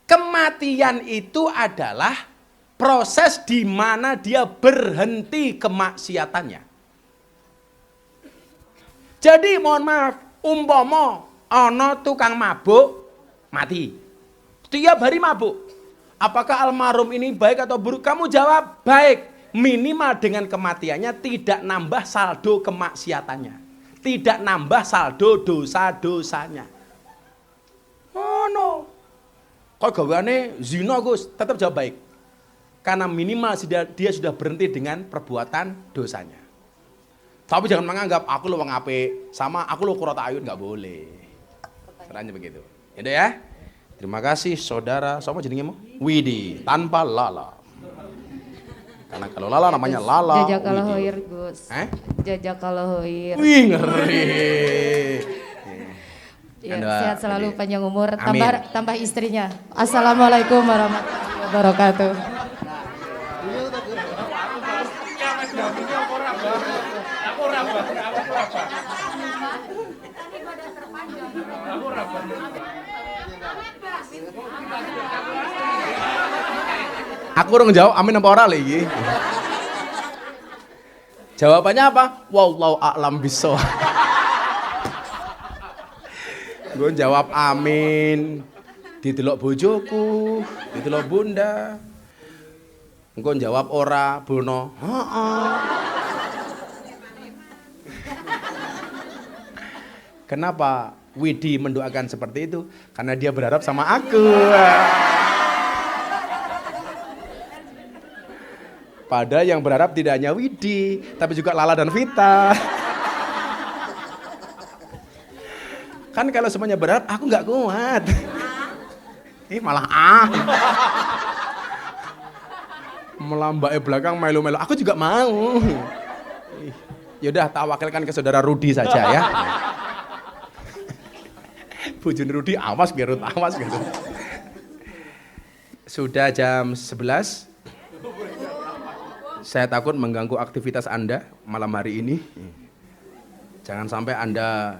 Kematian itu adalah proses di mana dia berhenti kemaksiatannya. Jadi mohon maaf, umpama ana tukang mabuk mati. Tiap hari mabuk. Apakah almarhum ini baik atau buruk? Kamu jawab baik. Minimal dengan kematiannya tidak nambah saldo kemaksiatannya. Tidak nambah saldo dosa-dosanya. Oh no. Kok gawane zina Gus? Tetap jawab baik. Karena minimal dia sudah berhenti dengan perbuatan dosanya. Tapi jangan menganggap aku lo wong apik sama aku lo qurrata a'yun, nggak boleh. Caranya begitu. Itu ya. Terima kasih saudara. Sama jenenge Widi tanpa lala. Karena kalau lala namanya lala. Jazakallah khair Gus. Jazakallah khair. Wih ngeri. Ya, sehat selalu, panjang umur, Amin. tambah istrinya. Assalamualaikum warahmatullahi wabarakatuh. Aku orang jawab amin apa ora lagi? Jawabannya apa? Wallahu a'lam bishawab. Gue jawab amin. Didelok bojoku, didelok bunda. Engko jawab ora, bono. Heeh. Kenapa Widi mendoakan seperti itu? Karena dia berharap sama aku. Padahal yang berharap tidak hanya Widi, tapi juga Lala dan Vita. Kan kalau semuanya berharap, aku nggak kuat. Malah melambak belakang melu-melu. Aku juga mau. Yaudah, tak wakilkan ke saudara Rudi saja ya. Bujun Rudi, awas Gerut, awas Gerut. Sudah jam 11. Saya takut mengganggu aktivitas Anda malam hari ini. Jangan sampai Anda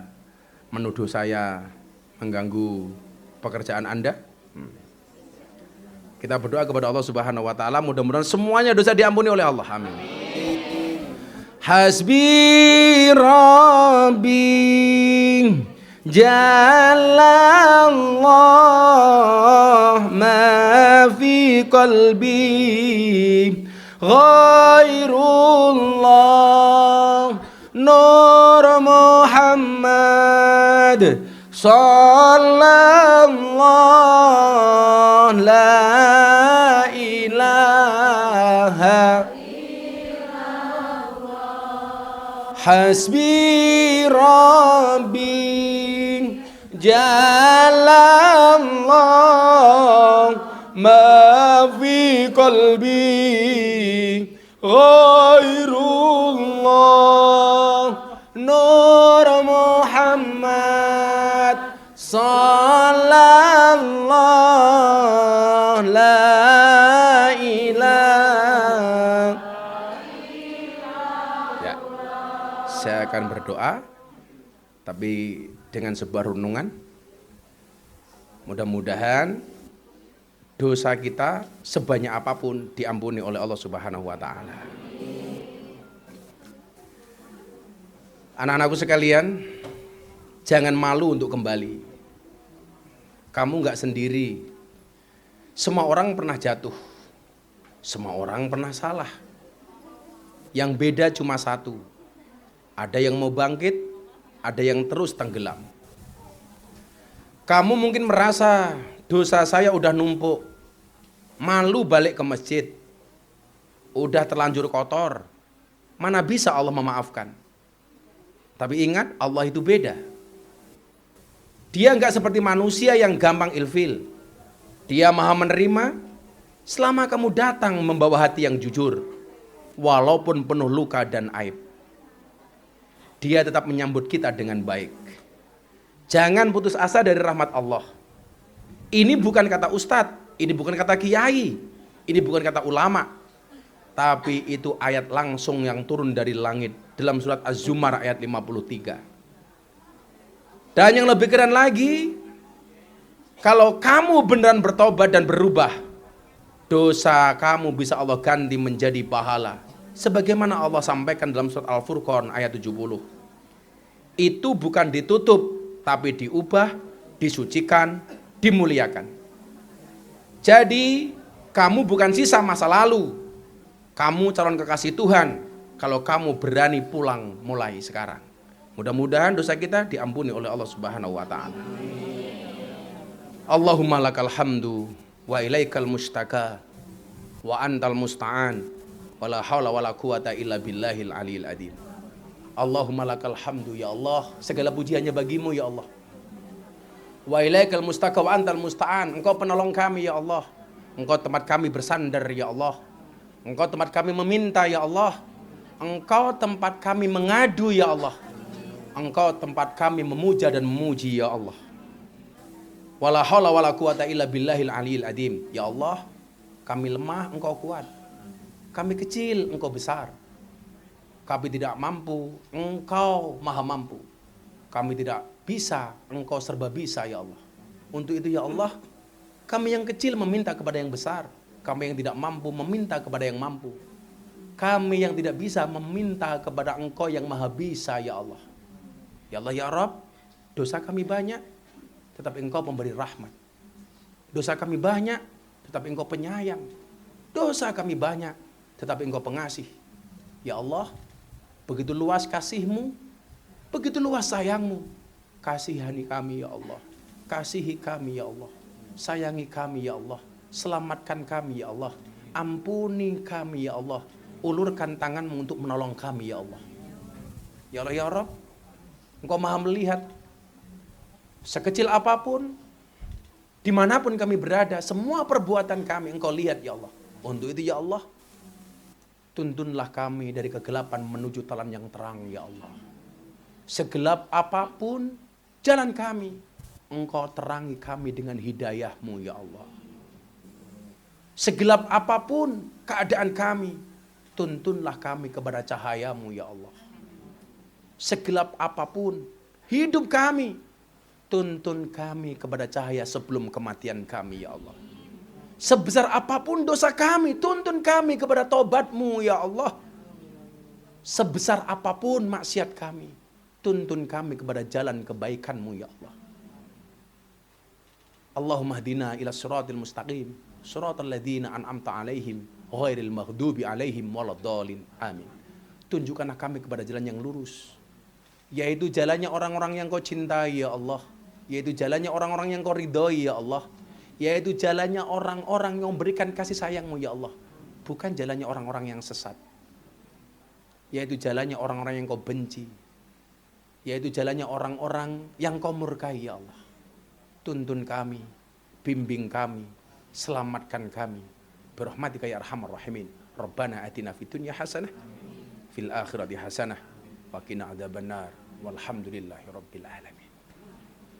menuduh saya mengganggu pekerjaan Anda. Kita berdoa kepada Allah Subhanahu wa taala, mudah-mudahan semuanya dosa diampuni oleh Allah. Amin. Hasbi Rabbi Jalallah ma fi qalbi Ghairullah Nur Muhammad Sallallahu la ilaha illallah Hasbi Rabbi Jalallah ma fi qalbi Ghairullah Nur Muhammad Sallallahu la ilaha. Ya, saya akan berdoa tapi dengan sebuah renungan. Mudah-mudahan dosa kita sebanyak apapun diampuni oleh Allah Subhanahu wa taala. Anak-anakku sekalian, jangan malu untuk kembali. Kamu nggak sendiri. Semua orang pernah jatuh. Semua orang pernah salah. Yang beda cuma satu. Ada yang mau bangkit, ada yang terus tenggelam. Kamu mungkin merasa dosa saya udah numpuk, malu balik ke masjid, udah terlanjur kotor, mana bisa Allah memaafkan. Tapi ingat, Allah itu beda. Dia enggak seperti manusia yang gampang ilfil. Dia maha menerima selama kamu datang membawa hati yang jujur, walaupun penuh luka dan aib. Dia tetap menyambut kita dengan baik. Jangan putus asa dari rahmat Allah. Ini bukan kata ustadz, ini bukan kata kiai, ini bukan kata ulama, tapi itu ayat langsung yang turun dari langit dalam surat Az-Zumar ayat 53. Dan yang lebih keren lagi, kalau kamu beneran bertobat dan berubah, dosa kamu bisa Allah ganti menjadi pahala. Sebagaimana Allah sampaikan dalam surat Al-Furqan ayat 70. Itu bukan ditutup, tapi diubah, disucikan, dimuliakan. Jadi kamu bukan sisa masa lalu. Kamu calon kekasih Tuhan kalau kamu berani pulang mulai sekarang. Mudah-mudahan dosa kita diampuni oleh Allah Subhanahu wa taala. Allahumma lakal hamdu wa ilaikal mustaka wa antal musta'an wa la haula wa la quwata illa billahil aliyil adzim. Allahumma lakal hamdu ya Allah, segala puji hanya bagimu ya Allah. Wa ilaikal mustaka wa antal musta'an, engkau penolong kami ya Allah. Engkau tempat kami bersandar ya Allah. Engkau tempat kami meminta ya Allah. Engkau tempat kami mengadu ya Allah. Engkau tempat kami memuja dan memuji ya Allah. Wala haula wala quwata illa billahil aliyil adzim. Ya Allah, kami lemah, engkau kuat. Kami kecil, engkau besar. Kami tidak mampu, engkau maha mampu. Kami tidak bisa, engkau serba bisa ya Allah. Untuk itu ya Allah, kami yang kecil meminta kepada yang besar. Kami yang tidak mampu meminta kepada yang mampu. Kami yang tidak bisa meminta kepada engkau yang maha bisa ya Allah. Ya Allah ya Rabb, dosa kami banyak, tetapi engkau pemberi rahmat. Dosa kami banyak, tetapi engkau penyayang. Dosa kami banyak, tetapi engkau pengasih. Ya Allah, begitu luas kasih-Mu, begitu luas sayang-Mu. Kasihani kami ya Allah. Kasihi kami ya Allah. Sayangi kami ya Allah. Selamatkan kami ya Allah. Ampuni kami ya Allah. Ulurkan tangan-Mu untuk menolong kami ya Allah. Ya Allah ya Rabb, engkau maha melihat. Sekecil apapun, dimanapun kami berada, semua perbuatan kami engkau lihat ya Allah. Untuk itu ya Allah, tuntunlah kami dari kegelapan menuju talan yang terang ya Allah. Segelap apapun jalan kami, engkau terangi kami dengan hidayah-Mu ya Allah. Segelap apapun keadaan kami, tuntunlah kami kepada cahaya-Mu ya Allah. Segelap apapun hidup kami, tuntun kami kepada cahaya sebelum kematian kami ya Allah. Sebesar apapun dosa kami, tuntun kami kepada tobat-Mu ya Allah. Sebesar apapun maksiat kami, tuntun kami kepada jalan kebaikan-Mu ya Allah. Allahumma hdina ila siratil mustaqim, siratal ladzina an'amta alaihim, ghairil maghdubi alaihim waladdallin. Amin. Tunjukkanlah kami kepada jalan yang lurus, yaitu jalannya orang-orang yang kau cintai ya Allah, yaitu jalannya orang-orang yang kau ridhoi ya Allah, yaitu jalannya orang-orang yang memberikan kasih sayang-Mu ya Allah, bukan jalannya orang-orang yang sesat, yaitu jalannya orang-orang yang kau benci, yaitu jalannya orang-orang yang kau murkai ya Allah. Tuntun kami, bimbing kami, selamatkan kami, birahmatika ya arhamar rahimin. Rabbana atina fid dunya hasanah, fil akhirati hasanah, wa qina adzabannar. Walhamdulillahi rabbil alamin.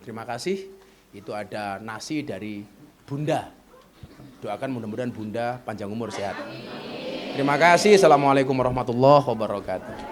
Terima kasih. Itu ada nasi dari Bunda. Doakan mudah-mudahan Bunda panjang umur sehat. Terima kasih. Assalamualaikum warahmatullahi wabarakatuh.